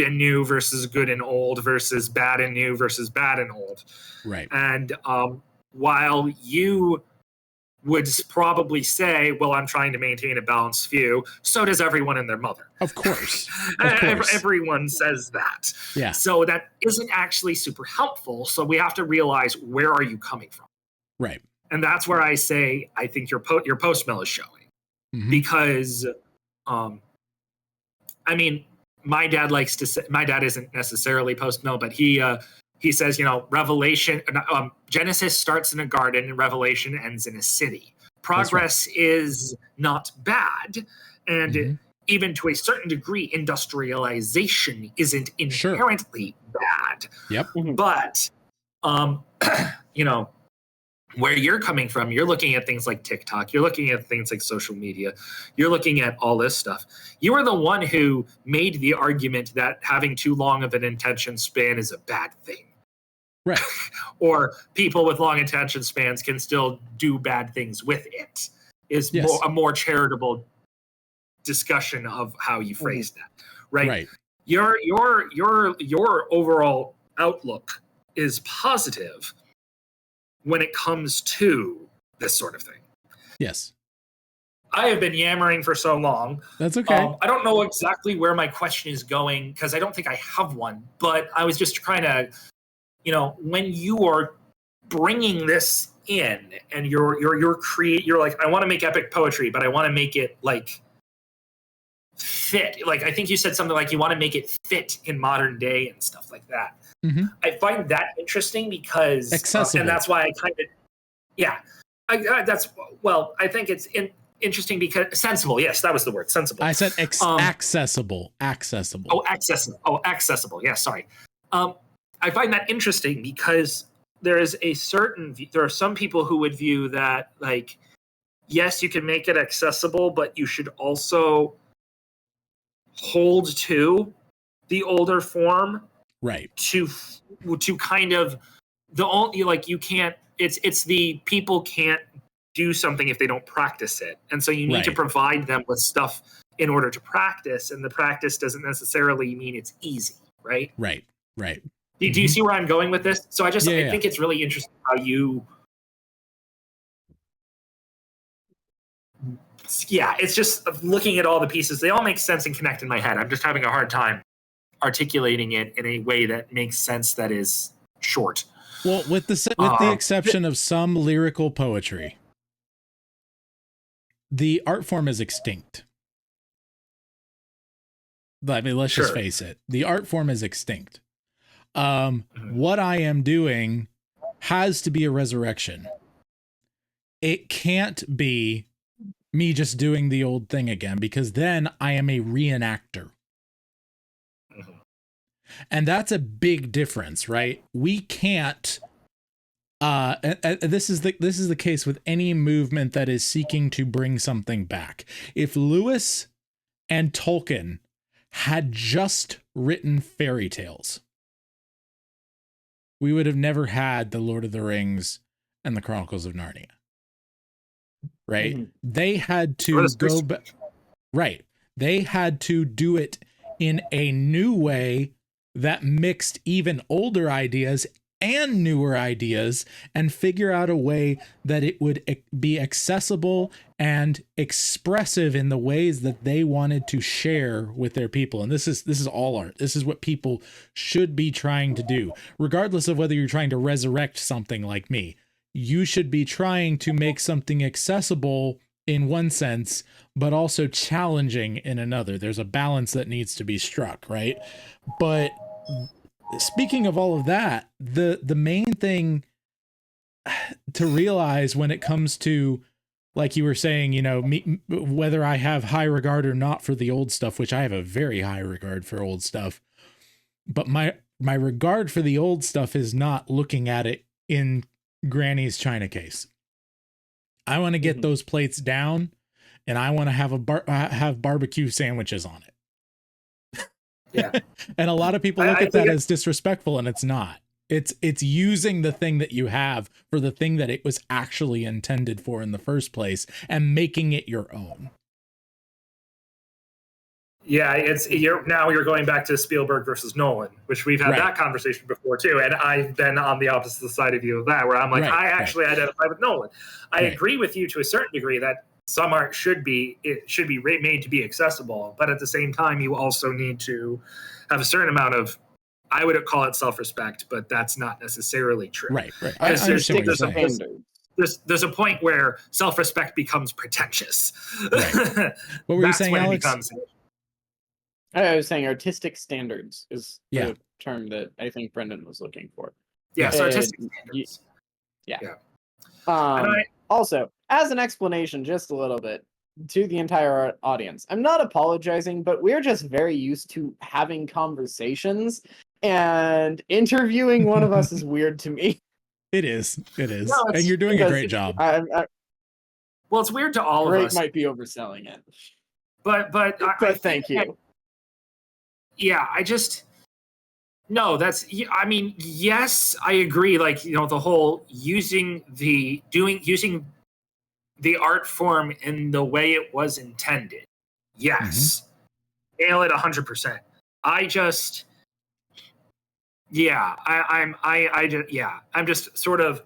and new versus good and old versus bad and new versus bad and old. Right. And while you would probably say, well, I'm trying to maintain a balanced view, so does everyone and their mother. Of course. Of course. Everyone says that. Yeah. So that isn't actually super helpful. So we have to realize, where are you coming from? Right. And that's where I say, I think your post mill is showing. Mm-hmm. Because, I mean, my dad likes to say, my dad isn't necessarily post mill, but he says, Genesis starts in a garden and Revelation ends in a city. Progress is not bad. And even to a certain degree, industrialization isn't inherently bad. Yep. But, where you're coming from, you're looking at things like TikTok, you're looking at things like social media, you're looking at all this stuff. You are the one who made the argument that having too long of an attention span is a bad thing. Right. Or people with long attention spans can still do bad things with it, is a more charitable discussion of how you phrase that. Right. Your overall outlook is positive when it comes to this sort of thing. Yes. I have been yammering for so long. That's okay. I don't know exactly where my question is going because I don't think I have one, but I was just trying to, when you are bringing this in and you're like, I want to make epic poetry, but I want to make it like fit. Like, I think you said something like you want to make it fit in modern day and stuff like that. Mm-hmm. I find that interesting because accessible. And that's why I kind of, I think it's interesting because sensible. Yes, that was the word, sensible. I said accessible. Oh, accessible. Yeah, sorry. I find that interesting because there are some people who would view that like, yes, you can make it accessible, but you should also hold to the older form. Right. To kind of the only, like, you can't, it's the people can't do something if they don't practice it. And so you need to provide them with stuff in order to practice. And the practice doesn't necessarily mean it's easy. Right. Right. Do you see where I'm going with this? So I think it's really interesting how you yeah, it's just looking at all the pieces. They all make sense and connect in my head. I'm just having a hard time articulating it in a way that makes sense that is short. Well, with the exception of some lyrical poetry, the art form is extinct. I mean, let's just face it. The art form is extinct. What I am doing has to be a resurrection. It can't be me just doing the old thing again, because then I am a reenactor. And that's a big difference, right? We can't this is the case with any movement that is seeking to bring something back. If Lewis and Tolkien had just written fairy tales, we would have never had the Lord of the Rings and the Chronicles of Narnia. Right? Mm-hmm. They had to go back. Right. They had to do it in a new way that mixed even older ideas and newer ideas and figure out a way that it would be accessible and expressive in the ways that they wanted to share with their people. And this is all art. This is what people should be trying to do, regardless of whether you're trying to resurrect something like me. You should be trying to make something accessible in one sense, but also challenging in another. There's a balance that needs to be struck, right? But speaking of all of that, the main thing to realize when it comes to, like you were saying, you know, whether I have high regard or not for the old stuff, which I have a very high regard for old stuff, but my regard for the old stuff is not looking at it in Granny's china case. I want to get those plates down, and I want to have have barbecue sandwiches on it. Yeah. And a lot of people look at that as disrespectful, and it's not. It's using the thing that you have for the thing that it was actually intended for in the first place and making it your own. Yeah, you're going back to Spielberg versus Nolan, which we've had that conversation before too, and I've been on the opposite side of you of that, where I'm like, I actually identify with Nolan. I agree with you to a certain degree that some art should be made to be accessible, but at the same time, you also need to have a certain amount of, I would call it self-respect, but that's not necessarily true. Right. I understand what you're saying. There's a point where self-respect becomes pretentious. Right. What were you saying, Alex? I was saying artistic standards is the term that I think Brendan was looking for. Yeah, so artistic standards. Also, as an explanation, just a little bit to the entire audience, I'm not apologizing, but we're just very used to having conversations, and interviewing one of us is weird to me. It is. No, and you're doing a great job. Well, it's weird to all of us. Might be overselling it. But thank you. Yes, I agree. Like, you know, the whole using the art form in the way it was intended. Yes. Nail it 100%. I'm just sort of,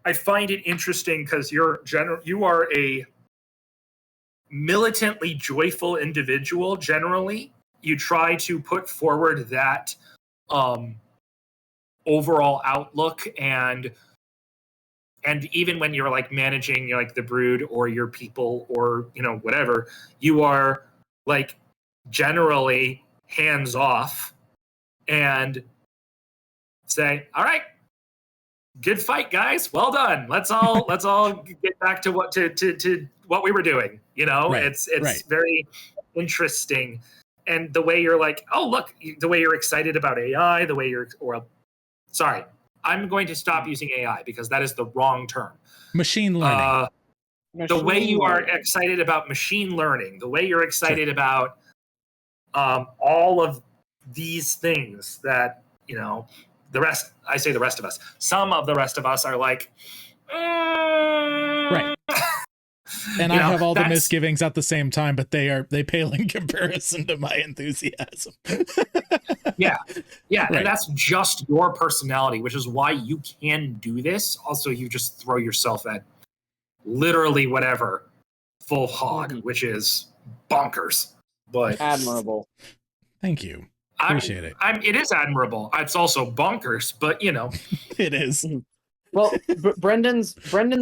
I find it interesting because you are a militantly joyful individual generally. You try to put forward that overall outlook, and even when you're like managing like the brood or your people or, you know, whatever, you are like generally hands off and say, all right, good fight, guys, well done, let's all get back to what we were doing, you know. It's very interesting. And the way you're like, oh, look, the way you're excited about AI, the way I'm going to stop using AI because that is the wrong term. Machine learning. The way you are excited about machine learning, the way you're excited about all of these things that, you know, the rest of us, some of the rest of us are like, right. And I have all the misgivings at the same time, but they pale in comparison to my enthusiasm. Yeah. And that's just your personality, which is why you can do this. Also, you just throw yourself at literally whatever full hog, which is bonkers. But Admirable. Thank you. Appreciate it. It is admirable. It's also bonkers, but It is. Well, Brendan's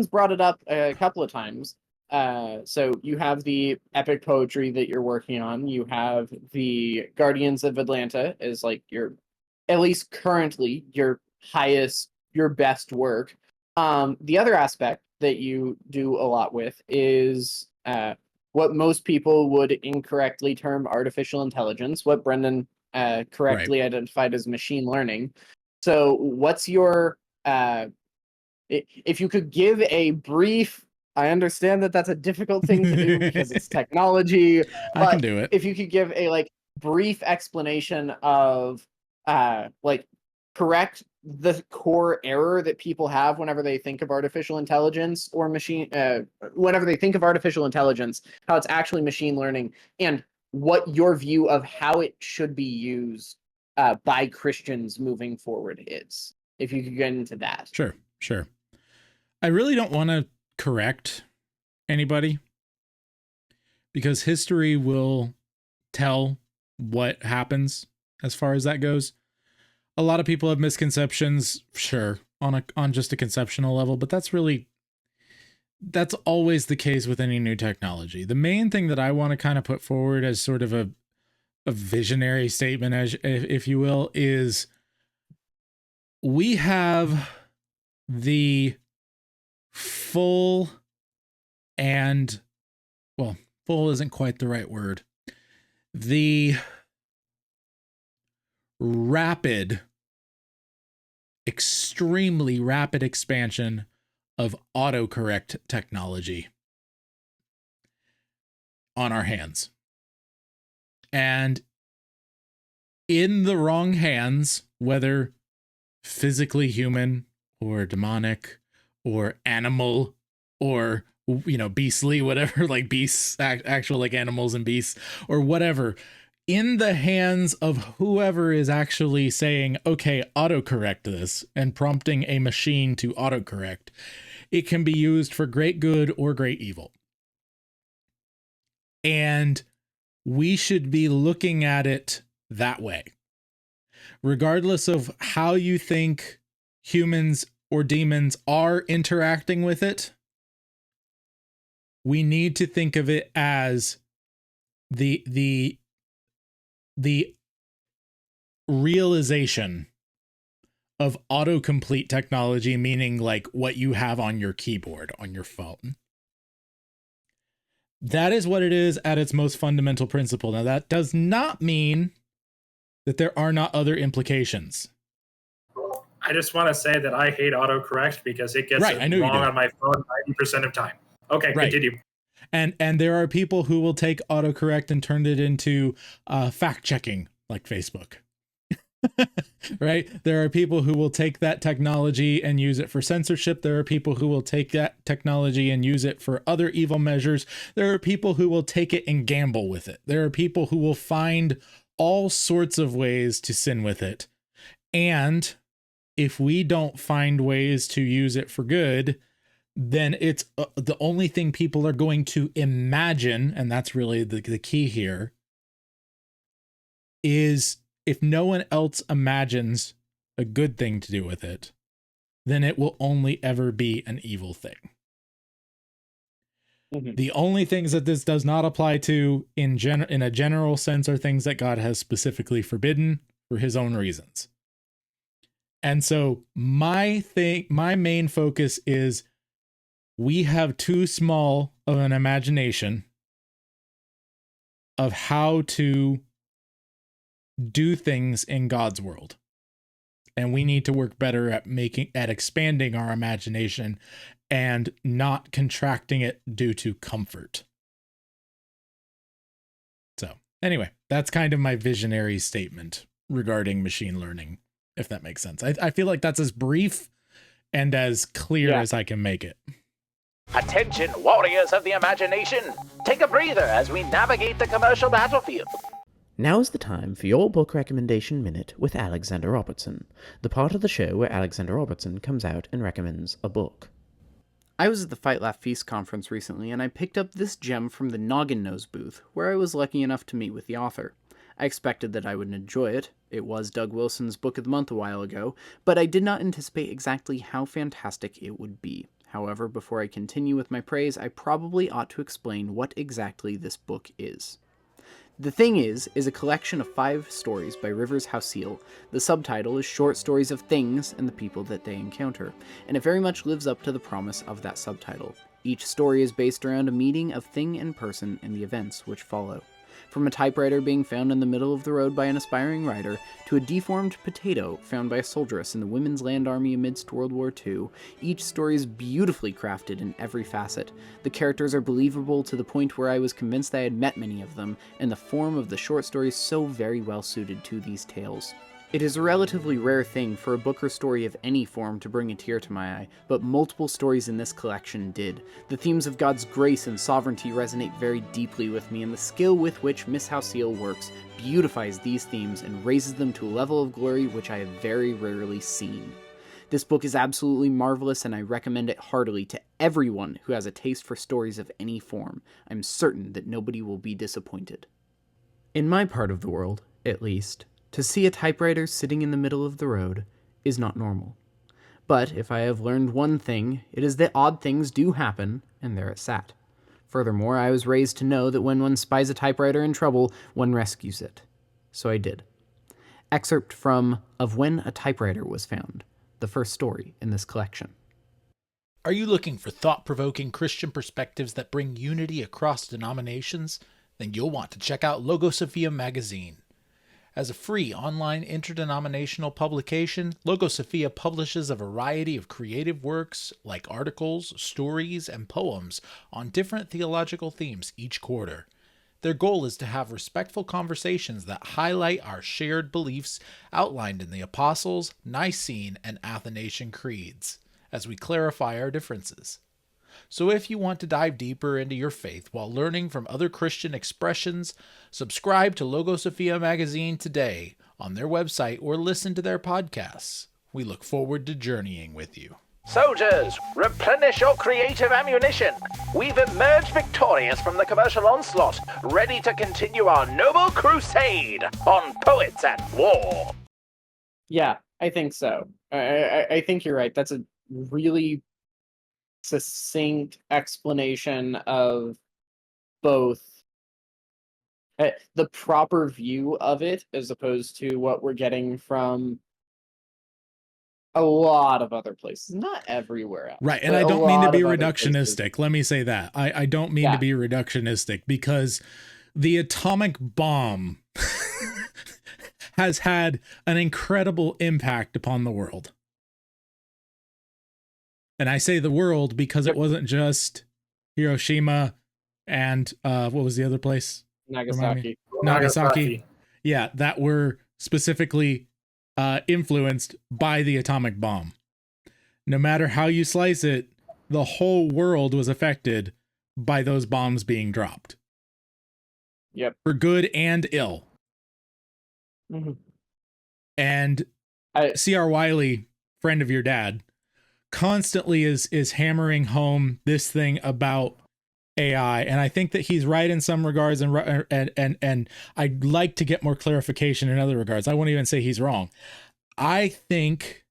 brought it up a couple of times. So you have the epic poetry that you're working on. You have the Guardians of Atlanta as like your, at least currently, your best work. The other aspect that you do a lot with is what most people would incorrectly term artificial intelligence, what Brendan correctly identified as machine learning. So what's your, if you could give a brief, I understand that that's a difficult thing to do because it's technology, but I can do it. if you could give a like brief explanation of correct the core error that people have whenever they think of artificial intelligence or whenever they think of artificial intelligence, how it's actually machine learning, and what your view of how it should be used by Christians moving forward is. If you could get into that. Sure. I really don't want to correct anybody because history will tell what happens as far as that goes. A lot of people have misconceptions, sure, on just a conceptual level, but that's always the case with any new technology. The main thing that I want to kind of put forward as sort of a visionary statement, as if you will, is we have the full isn't quite the right word. The extremely rapid expansion of autocorrect technology on our hands. And in the wrong hands, whether physically human or demonic or animal or beastly, whatever, like beasts, actual like animals and beasts or whatever, in the hands of whoever is actually saying, okay, autocorrect this and prompting a machine to autocorrect, it can be used for great good or great evil. And we should be looking at it that way. Regardless of how you think humans or demons are interacting with it, we need to think of it as the realization of autocomplete technology, meaning like what you have on your keyboard on your phone. That is what it is at its most fundamental principle. Now, that does not mean that there are not other implications. I just want to say that I hate autocorrect because it gets it wrong on my phone 90% of time. Okay, continue. And there are people who will take autocorrect and turn it into fact checking, like Facebook. Right? There are people who will take that technology and use it for censorship. There are people who will take that technology and use it for other evil measures. There are people who will take it and gamble with it. There are people who will find all sorts of ways to sin with it. And if we don't find ways to use it for good, then it's the only thing people are going to imagine, and that's really the key here, is if no one else imagines a good thing to do with it, then it will only ever be an evil thing. Mm-hmm. The only things that this does not apply to in a general sense are things that God has specifically forbidden for his own reasons. And so my main focus is we have too small of an imagination of how to do things in God's world. And we need to work better at expanding our imagination and not contracting it due to comfort. So anyway, that's kind of my visionary statement regarding machine learning, if that makes sense. I feel like that's as brief and as clear as I can make it. Attention, warriors of the imagination! Take a breather as we navigate the commercial battlefield. Now is the time for your book recommendation minute with Alexander Robertson, the part of the show where Alexander Robertson comes out and recommends a book. I was at the Fight Laugh Feast conference recently, and I picked up this gem from the Noggin Nose booth, where I was lucky enough to meet with the author. I expected that I would enjoy it. It was Doug Wilson's Book of the Month a while ago, but I did not anticipate exactly how fantastic it would be. However, before I continue with my praise, I probably ought to explain what exactly this book is. The Thing is a collection of 5 stories by Rivers Houseal. The subtitle is Short Stories of Things and the People That They Encounter, and it very much lives up to the promise of that subtitle. Each story is based around a meeting of thing and person and the events which follow. From a typewriter being found in the middle of the road by an aspiring writer, to a deformed potato found by a soldieress in the Women's Land Army amidst World War II, each story is beautifully crafted in every facet. The characters are believable to the point where I was convinced I had met many of them, and the form of the short stories so very well suited to these tales. It is a relatively rare thing for a book or story of any form to bring a tear to my eye, but multiple stories in this collection did. The themes of God's grace and sovereignty resonate very deeply with me, and the skill with which Miss Houseal works beautifies these themes and raises them to a level of glory which I have very rarely seen. This book is absolutely marvelous, and I recommend it heartily to everyone who has a taste for stories of any form. I'm certain that nobody will be disappointed. In my part of the world, at least, to see a typewriter sitting in the middle of the road is not normal. But if I have learned one thing, it is that odd things do happen, and there it sat. Furthermore, I was raised to know that when one spies a typewriter in trouble, one rescues it. So I did. Excerpt from Of When a Typewriter Was Found, the first story in this collection. Are you looking for thought-provoking Christian perspectives that bring unity across denominations? Then you'll want to check out Logosophia magazine. As a free online interdenominational publication, Logosophia publishes a variety of creative works like articles, stories, and poems on different theological themes each quarter. Their goal is to have respectful conversations that highlight our shared beliefs outlined in the Apostles', Nicene, and Athanasian creeds, as we clarify our differences. So if you want to dive deeper into your faith while learning from other Christian expressions, subscribe to Logosophia magazine today on their website or listen to their podcasts. We look forward to journeying with you. Soldiers, replenish your creative ammunition. We've emerged victorious from the commercial onslaught, ready to continue our noble crusade on Poets at War. Yeah, I think so. I think you're right. That's a really succinct explanation of both the proper view of it as opposed to what we're getting from a lot of other places, not everywhere else. Right, and I don't mean to be reductionistic. Let me say that. I don't mean to be reductionistic, because the atomic bomb has had an incredible impact upon the world. And I say the world because it wasn't just Hiroshima and what was the other place? Nagasaki. Yeah, that were specifically influenced by the atomic bomb. No matter how you slice it, the whole world was affected by those bombs being dropped. Yep. For good and ill. Mm-hmm. And C.R. Wiley, friend of your dad, constantly is hammering home this thing about AI, and I think that he's right in some regards, and I'd like to get more clarification in other regards. I won't even say he's wrong. I think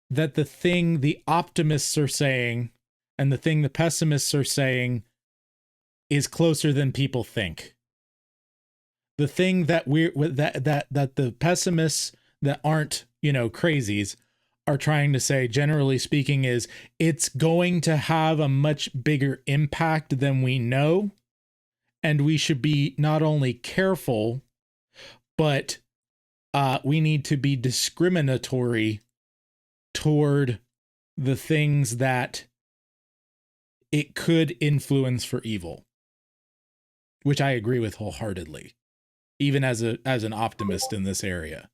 that the thing the optimists are saying and the thing the pessimists are saying is closer than people think. The thing that that the pessimists that aren't, crazies are trying to say, generally speaking, is it's going to have a much bigger impact than we know. And we should be not only careful, but we need to be discriminatory toward the things that it could influence for evil, which I agree with wholeheartedly, even as an optimist in this area.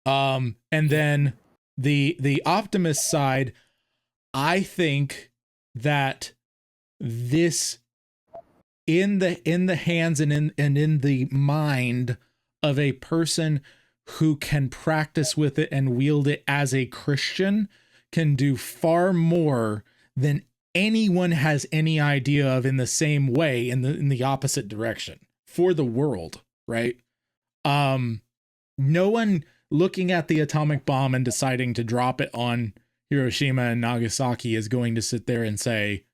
And then the optimist side, I think that this in the hands and in the mind of a person who can practice with it and wield it as a Christian can do far more than anyone has any idea of in the same way, in the opposite direction for the world, right? No one looking at the atomic bomb and deciding to drop it on Hiroshima and Nagasaki is going to sit there and say,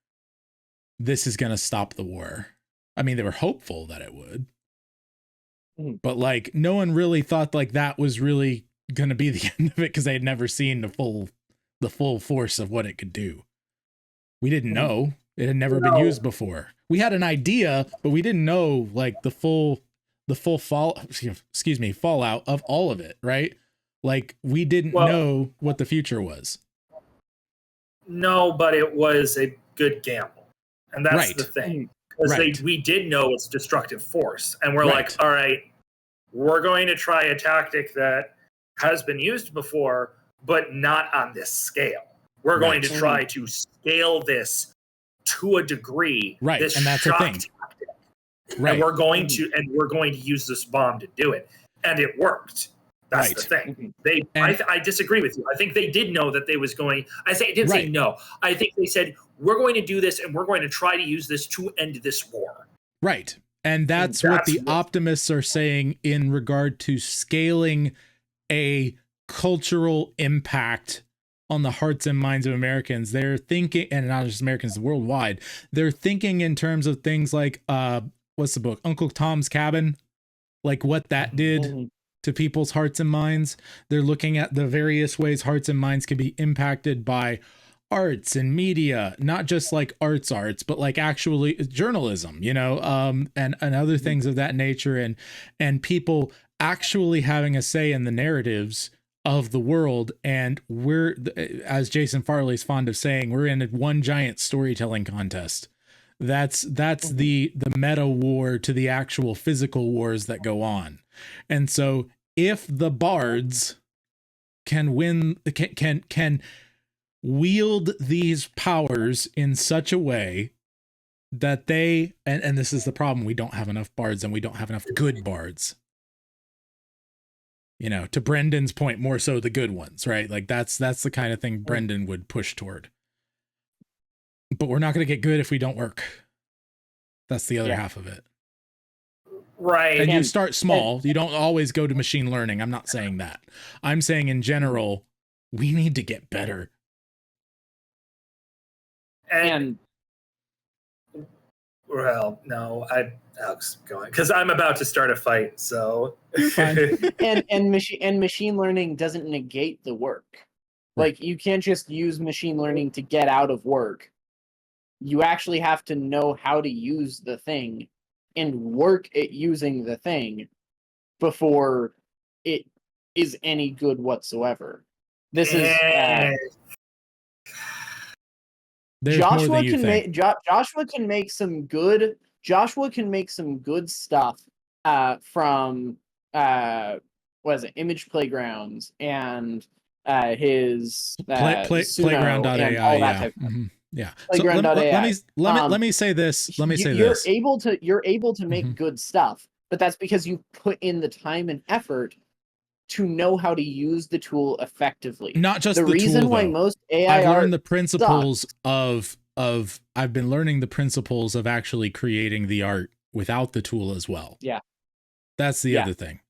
this is going to stop the war. I mean, they were hopeful that it would, but like no one really thought like that was really going to be the end of it, because they had never seen the full force of what it could do. We didn't know. It had never been used before. We had an idea, but we didn't know like the full fallout of all of it, right? Like we didn't know what the future was. No, but it was a good gamble. And that's the thing. Because we did know its destructive force. And we're like, all right, we're going to try a tactic that has been used before, but not on this scale. We're going to try to scale this to a degree. Right. This and that's the thing. Tactic. Right. And we're going to use this bomb to do it. And it worked. That's the thing. I disagree with you. I think they did know that they was going. I didn't say no. I think they said, we're going to do this and we're going to try to use this to end this war. Right. And that's what the optimists are saying in regard to scaling a cultural impact on the hearts and minds of Americans. They're thinking, and not just Americans, worldwide, they're thinking in terms of things like, what's the book? Uncle Tom's Cabin, like what that did to people's hearts and minds. They're looking at the various ways hearts and minds can be impacted by arts and media, not just like arts, but like actually journalism, you know, and other things of that nature, and people actually having a say in the narratives of the world. And we're, as Jason Farley's fond of saying, we're in one giant storytelling contest. That's the meta war to the actual physical wars that go on. And so if the bards can win, can wield these powers in such a way that they, and this is the problem, we don't have enough bards and we don't have enough good bards. You know, to Brendan's point, more so the good ones, right? Like that's the kind of thing Brendan would push toward. But we're not going to get good if we don't work. That's the other half of it. Right. And you start small. You don't always go to machine learning. I'm not saying that. I'm saying in general, we need to get better. And well, no, Alex, going, because I'm about to start a fight. So and machine learning doesn't negate the work. Like you can't just use machine learning to get out of work. You actually have to know how to use the thing and work at using the thing before it is any good whatsoever. This is Joshua can make some good stuff from what is it, Image Playgrounds and his Playground.ai, and all that type of stuff. Yeah. Playground.ai. So let me say this. You're able to make good stuff, but that's because you put in the time and effort to know how to use the tool effectively. Not just the reason tool, why most AI I've learned the principles of I've been learning the principles of actually creating the art without the tool as well. Yeah. That's the other thing.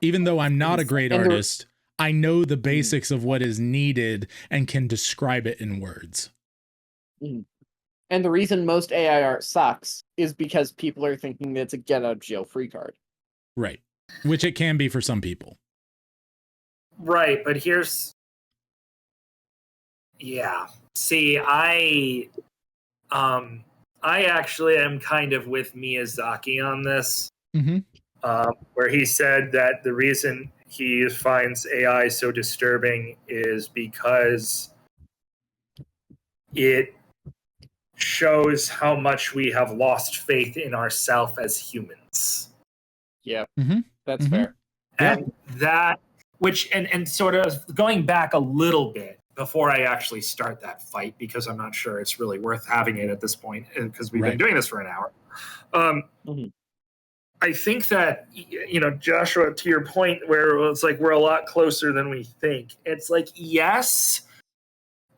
Even though I'm not a great artist, I know the basics of what is needed and can describe it in words. And the reason most AI art sucks is because people are thinking that it's a get out of jail free card. Right. Which it can be for some people. Right, but here's see, I actually am kind of with Miyazaki on this, where he said that the reason he finds AI so disturbing is because it shows how much we have lost faith in ourselves as humans. Yeah, that's fair. And that, which, and sort of going back a little bit before I actually start that fight, because I'm not sure it's really worth having it at this point, because we've been doing this for an hour. I think that, you know, Joshua, to your point where it's like we're a lot closer than we think. It's like, yes,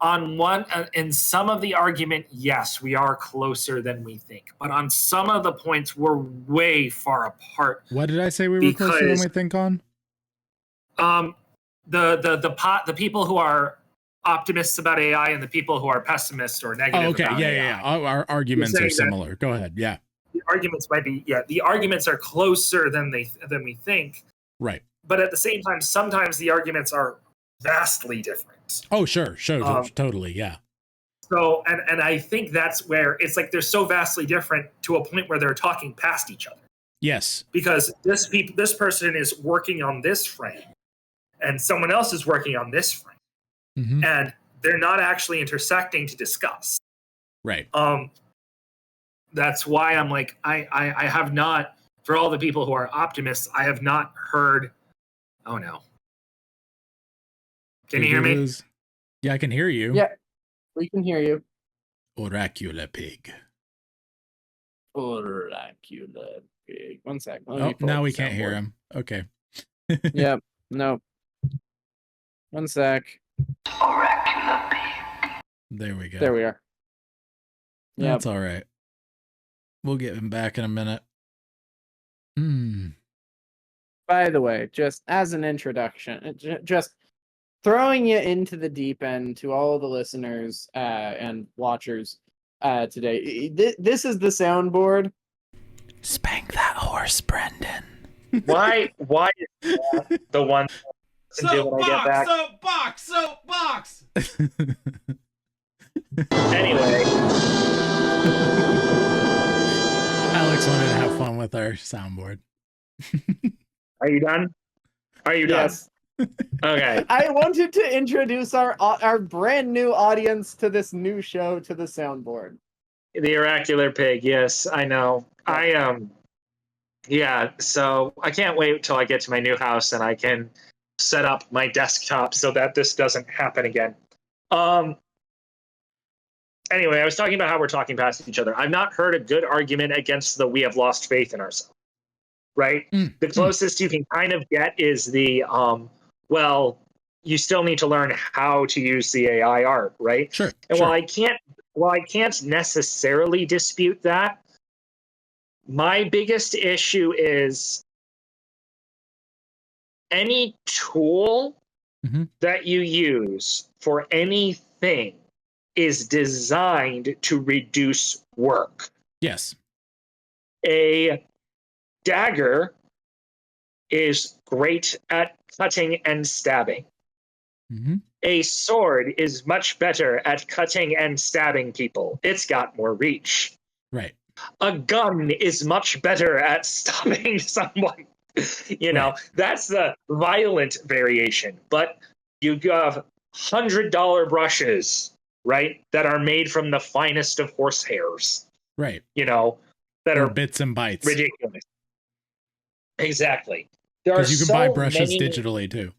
in some of the argument, yes, we are closer than we think, but on some of the points, we're way far apart. What did I say we were closer than we think on? The people who are optimists about AI and the people who are pessimists or negative. Oh, okay, about yeah. Our arguments are similar. Go ahead, yeah. The arguments might be, the arguments are closer than we think. Right. But at the same time, sometimes the arguments are vastly different. Oh, sure, totally, yeah. So, and I think that's where it's like they're so vastly different to a point where they're talking past each other. Yes. Because this person is working on this frame, and someone else is working on this frame, and they're not actually intersecting to discuss. Right. That's why I'm like, I have not, for all the people who are optimists, I have not heard. Oh no. Can you hear me? Yeah, I can hear you. Yeah, we can hear you. Oracular pig. Oracular pig. One sec. Oh, now we can't hear him. Okay. Yep. No. One sec. Oracular pig. There we go. There we are. Yeah, that's all right. We'll get him back in a minute. By the way, just as an introduction, just throwing you into the deep end to all the listeners and watchers today. This is the soundboard. Spank that horse, Brendan. Why is that the one when I get back? Soapbox. Anyway. Alex wanted to have fun with our soundboard. Are you done? Yes. Okay. I wanted to introduce our brand new audience to this new show, to the soundboard. The oracular pig. Yes, I know. So I can't wait till I get to my new house and I can set up my desktop so that this doesn't happen again. Anyway, I was talking about how we're talking past each other. I've not heard a good argument against the we have lost faith in ourselves, right? The closest you can kind of get is the, well, you still need to learn how to use the AI art, right? Sure. And while I can't necessarily dispute that, my biggest issue is any tool that you use for anything is designed to reduce work. Yes. A dagger is great at cutting and stabbing. A sword is much better at cutting and stabbing people. It's got more reach. Right. A gun is much better at stopping someone. That's the violent variation. But you have $100 brushes, right, that are made from the finest of horsehairs. Right. That are bits and bytes. Ridiculous. Exactly. Because you can buy brushes digitally too.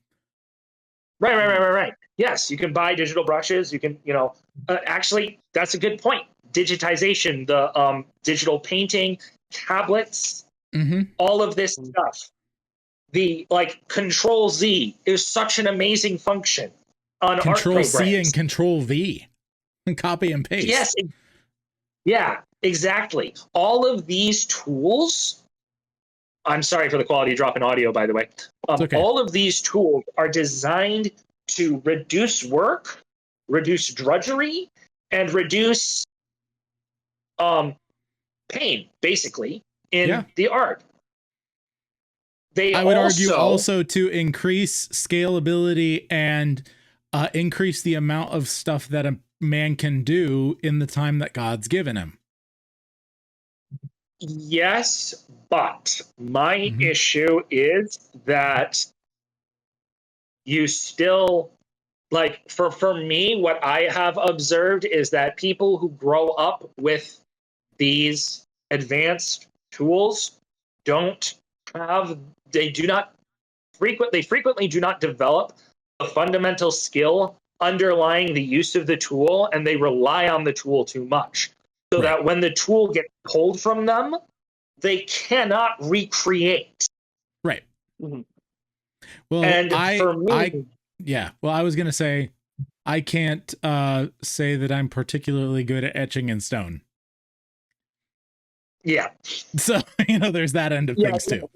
Right. Yes, you can buy digital brushes. You can, actually, that's a good point. Digitization, the digital painting, tablets, all of this stuff. The Control Z is such an amazing function on Control art C programs. and Control V, and copy and paste. Yes, yeah, exactly. All of these tools. I'm sorry for the quality drop in audio, by the way. Okay. All of these tools are designed to reduce work, reduce drudgery, and reduce pain, basically, in the art. I would argue also to increase scalability and increase the amount of stuff that a man can do in the time that God's given him. Yes, but my issue is that you still, for me, what I have observed is that people who grow up with these advanced tools frequently do not develop the fundamental skill underlying the use of the tool, and they rely on the tool too much. So that when the tool gets pulled from them, they cannot recreate. Right. Well, and I was going to say, I can't say that I'm particularly good at etching in stone. Yeah. So, there's that end of things too.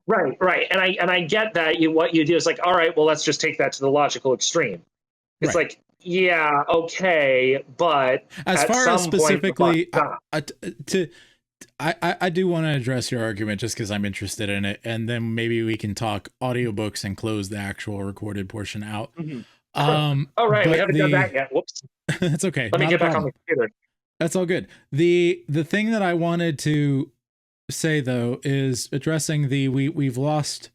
Right. And I get that what you do is like, all right, well, let's just take that to the logical extreme. It's Right. like, yeah, okay, but As at far some as specifically, point, I do want to address your argument just because I'm interested in it, and then maybe we can talk audiobooks and close the actual recorded portion out. Mm-hmm. all right, we haven't done that yet. Whoops. That's okay. Let me Not get a back on problem. the computer. That's all good. The thing that I wanted to say though is addressing we've lost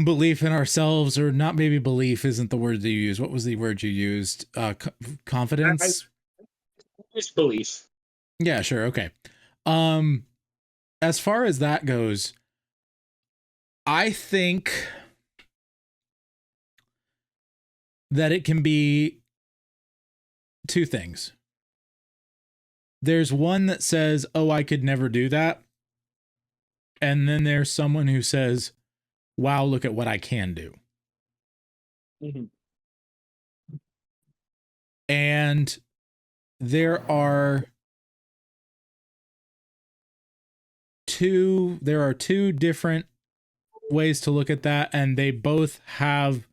belief in ourselves, or not. Maybe belief isn't the word that you used. What was the word you used? Confidence. Just belief. Yeah, sure. Okay. As far as that goes, I think that it can be two things. There's one that says, "Oh, I could never do that." And then there's someone who says, "Wow, look at what I can do." Mm-hmm. And there are two different ways to look at that, and they both have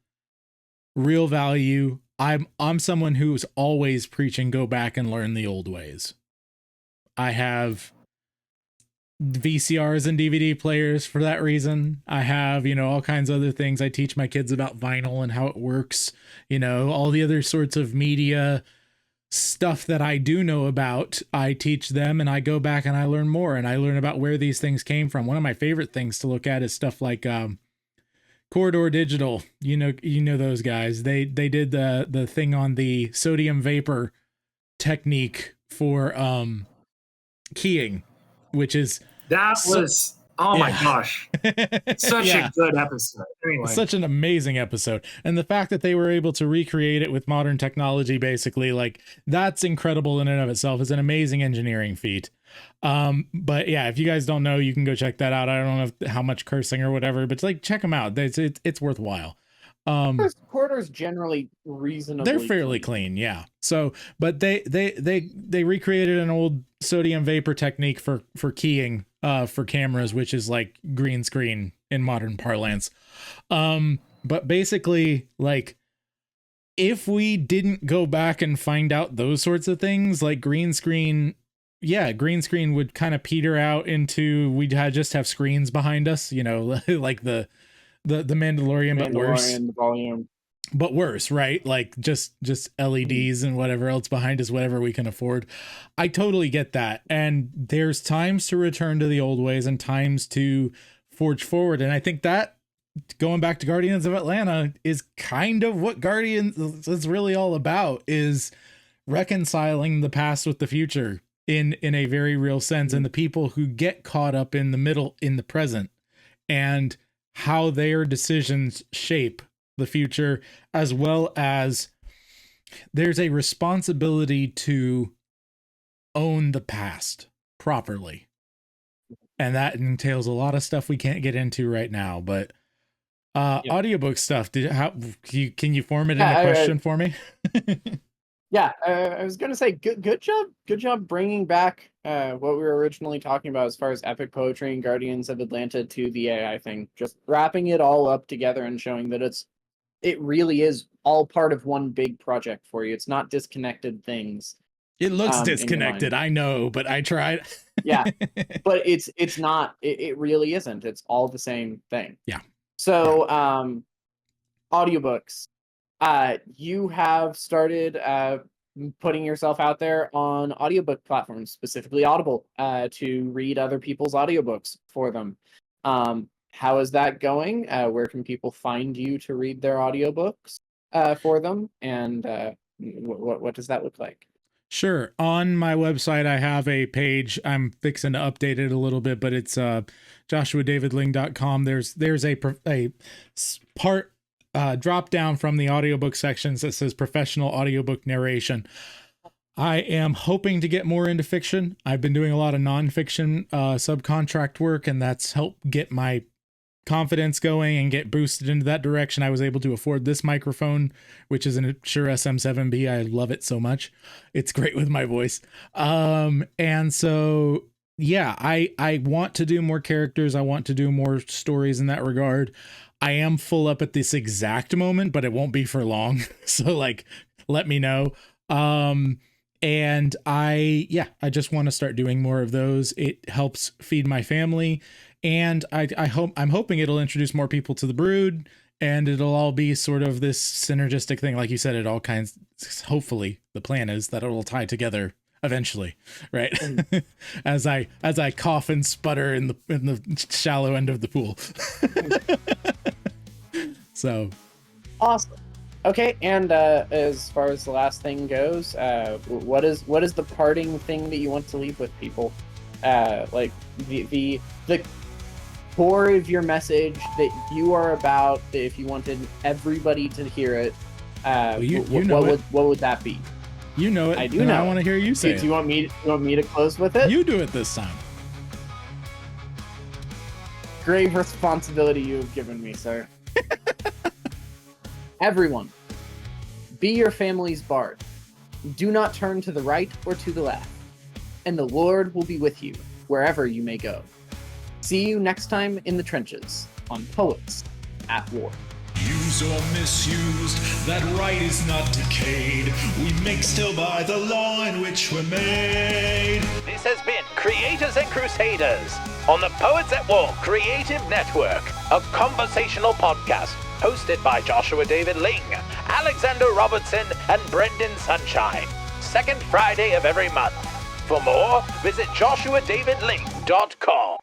real value. I'm someone who's always preaching go back and learn the old ways. I have VCRs and DVD players for that reason. I have, all kinds of other things. I teach my kids about vinyl and how it works, all the other sorts of media stuff that I do know about. I teach them, and I go back and I learn more, and I learn about where these things came from. One of my favorite things to look at is stuff like Corridor Digital. You know those guys. They did the thing on the sodium vapor technique for keying, which is was my gosh, such a good episode. Anyway, such an amazing episode, and the fact that they were able to recreate it with modern technology, basically, like, that's incredible in and of itself. It's an amazing engineering feat. But yeah, if you guys don't know, you can go check that out. I don't know how much cursing or whatever, but check them out. It's worthwhile. Corridor's generally reasonably. They're fairly clean, yeah. So, but they recreated an old sodium vapor technique for keying for cameras, which is like green screen in modern parlance. But basically, like, if we didn't go back and find out those sorts of things, like green screen would kind of peter out into just have screens behind us, like the Mandalorian, but worse. The volume. But worse, right? Like just LEDs and whatever else behind us, whatever we can afford. I totally get that. And there's times to return to the old ways and times to forge forward. And I think that, going back to Guardians of Atlanta, is kind of what Guardians is really all about, is reconciling the past with the future in a very real sense. And the people who get caught up in the middle, in the present, and how their decisions shape the future, as well as there's a responsibility to own the past properly. And that entails a lot of stuff we can't get into right now, but audiobook stuff, can you form it in a question for me? Yeah, I was gonna say good job bringing back what we were originally talking about as far as epic poetry and Guardians of Atlanta to the AI thing. Just wrapping it all up together and showing that it really is all part of one big project for you. It's not disconnected things. It looks disconnected, I know, but I tried. Yeah, but it's not. It really isn't. It's all the same thing. Yeah. So, audiobooks. You have started putting yourself out there on audiobook platforms, specifically Audible, to read other people's audiobooks for them. How is that going? Where can people find you to read their audiobooks for them? And what does that look like? Sure. On my website, I have a page. I'm fixing to update it a little bit, but it's joshuadavidling.com. There's a part drop down from the audiobook sections that says professional audiobook narration. I am hoping to get more into fiction. I've been doing a lot of nonfiction subcontract work, and that's helped get my confidence going and get boosted into that direction, I was able to afford this microphone, which is an Shure SM7B. I love it so much. It's great with my voice. And so, yeah, I want to do more characters. I want to do more stories in that regard. I am full up at this exact moment, but it won't be for long. So like, let me know. And I just want to start doing more of those. It helps feed my family. And I'm hoping it'll introduce more people to the Brood, and it'll all be sort of this synergistic thing. Like you said, it all kinds, hopefully the plan is that it'll tie together eventually, right? as I cough and sputter in the shallow end of the pool. So awesome. Okay, and as far as the last thing goes, what is the parting thing that you want to leave with people? Like the core of your message that you are about, that if you wanted everybody to hear it, what would that be? You know it. I do know. I want to hear you say it. Do you want me to close with it? You do it this time. Grave responsibility you have given me, sir. Everyone, be your family's bard. Do not turn to the right or to the left, and the Lord will be with you wherever you may go. See you next time in the trenches on Poets at War. Used or misused, that right is not decayed. We make still by the law in which we're made. This has been Creators and Crusaders on the Poets at War Creative Network, a conversational podcast hosted by Joshua David Ling, Alexander Robertson, and Brendan Sunshine. Second Friday of every month. For more, visit joshuadavidling.com.